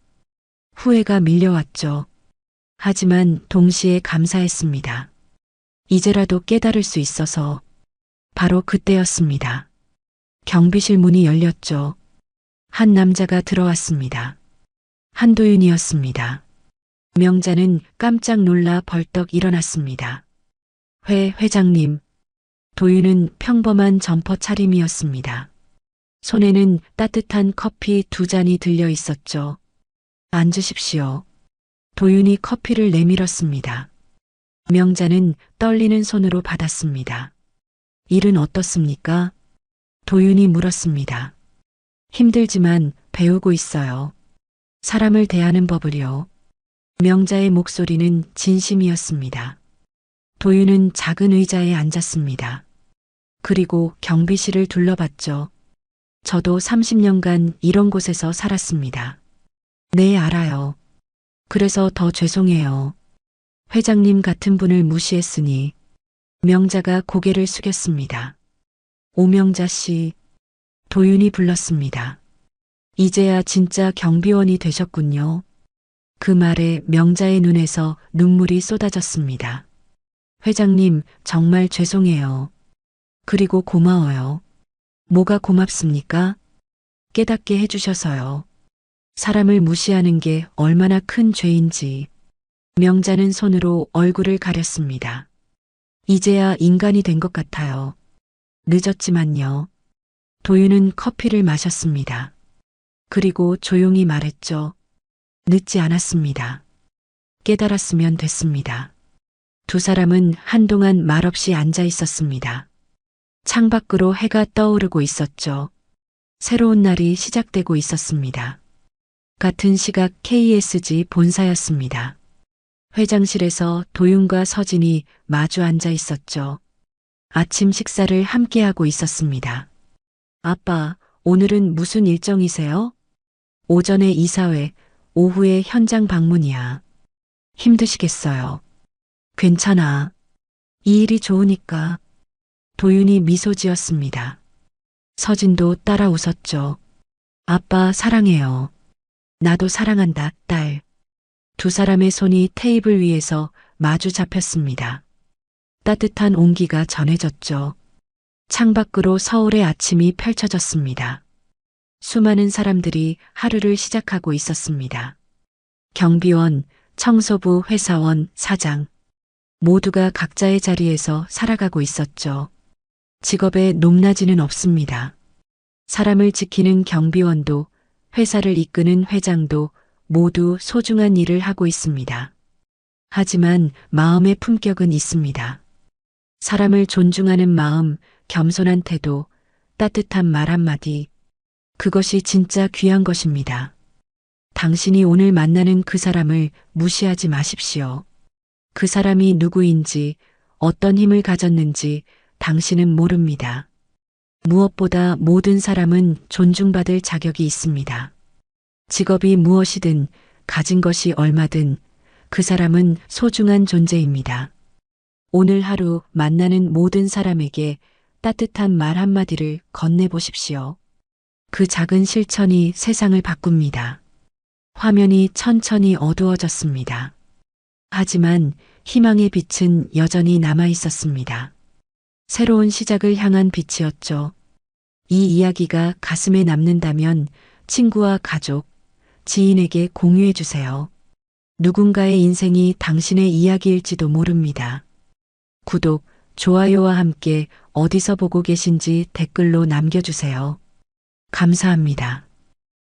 후회가 밀려왔죠. 하지만 동시에 감사했습니다. 이제라도 깨달을 수 있어서. 바로 그때였습니다. 경비실 문이 열렸죠. 한 남자가 들어왔습니다. 한도윤이었습니다. 명자는 깜짝 놀라 벌떡 일어났습니다. 회장님. 도윤은 평범한 점퍼 차림이었습니다. 손에는 따뜻한 커피 2잔이 들려 있었죠. 앉으십시오. 도윤이 커피를 내밀었습니다. 명자는 떨리는 손으로 받았습니다. 일은 어떻습니까? 도윤이 물었습니다. 힘들지만 배우고 있어요. 사람을 대하는 법을요. 명자의 목소리는 진심이었습니다. 도윤은 작은 의자에 앉았습니다. 그리고 경비실을 둘러봤죠. 저도 30년간 이런 곳에서 살았습니다. 네, 알아요. 그래서 더 죄송해요. 회장님 같은 분을 무시했으니. 명자가 고개를 숙였습니다. 오명자 씨. 도윤이 불렀습니다. 이제야 진짜 경비원이 되셨군요. 그 말에 명자의 눈에서 눈물이 쏟아졌습니다. 회장님, 정말 죄송해요. 그리고 고마워요. 뭐가 고맙습니까? 깨닫게 해주셔서요. 사람을 무시하는 게 얼마나 큰 죄인지. 명자는 손으로 얼굴을 가렸습니다. 이제야 인간이 된 것 같아요. 늦었지만요. 도윤은 커피를 마셨습니다. 그리고 조용히 말했죠. 늦지 않았습니다. 깨달았으면 됐습니다. 두 사람은 한동안 말없이 앉아 있었습니다. 창밖으로 해가 떠오르고 있었죠. 새로운 날이 시작되고 있었습니다. 같은 시각 KSG 본사였습니다. 회장실에서 도윤과 서진이 마주 앉아 있었죠. 아침 식사를 함께하고 있었습니다. 아빠, 오늘은 무슨 일정이세요? 오전에 이사회, 오후에 현장 방문이야. 힘드시겠어요. 괜찮아. 이 일이 좋으니까. 도윤이 미소 지었습니다. 서진도 따라 웃었죠. 아빠 사랑해요. 나도 사랑한다, 딸. 두 사람의 손이 테이블 위에서 마주 잡혔습니다. 따뜻한 온기가 전해졌죠. 창밖으로 서울의 아침이 펼쳐졌습니다. 수많은 사람들이 하루를 시작하고 있었습니다. 경비원, 청소부, 회사원, 사장. 모두가 각자의 자리에서 살아가고 있었죠. 직업의 높낮이는 없습니다. 사람을 지키는 경비원도, 회사를 이끄는 회장도 모두 소중한 일을 하고 있습니다. 하지만 마음의 품격은 있습니다. 사람을 존중하는 마음, 겸손한 태도, 따뜻한 말 한마디. 그것이 진짜 귀한 것입니다. 당신이 오늘 만나는 그 사람을 무시하지 마십시오. 그 사람이 누구인지, 어떤 힘을 가졌는지 당신은 모릅니다. 무엇보다 모든 사람은 존중받을 자격이 있습니다. 직업이 무엇이든, 가진 것이 얼마든 그 사람은 소중한 존재입니다. 오늘 하루 만나는 모든 사람에게 따뜻한 말 한마디를 건네보십시오. 그 작은 실천이 세상을 바꿉니다. 화면이 천천히 어두워졌습니다. 하지만 희망의 빛은 여전히 남아 있었습니다. 새로운 시작을 향한 빛이었죠. 이 이야기가 가슴에 남는다면 친구와 가족, 지인에게 공유해 주세요. 누군가의 인생이 당신의 이야기일지도 모릅니다. 구독, 좋아요와 함께 어디서 보고 계신지 댓글로 남겨주세요. 감사합니다.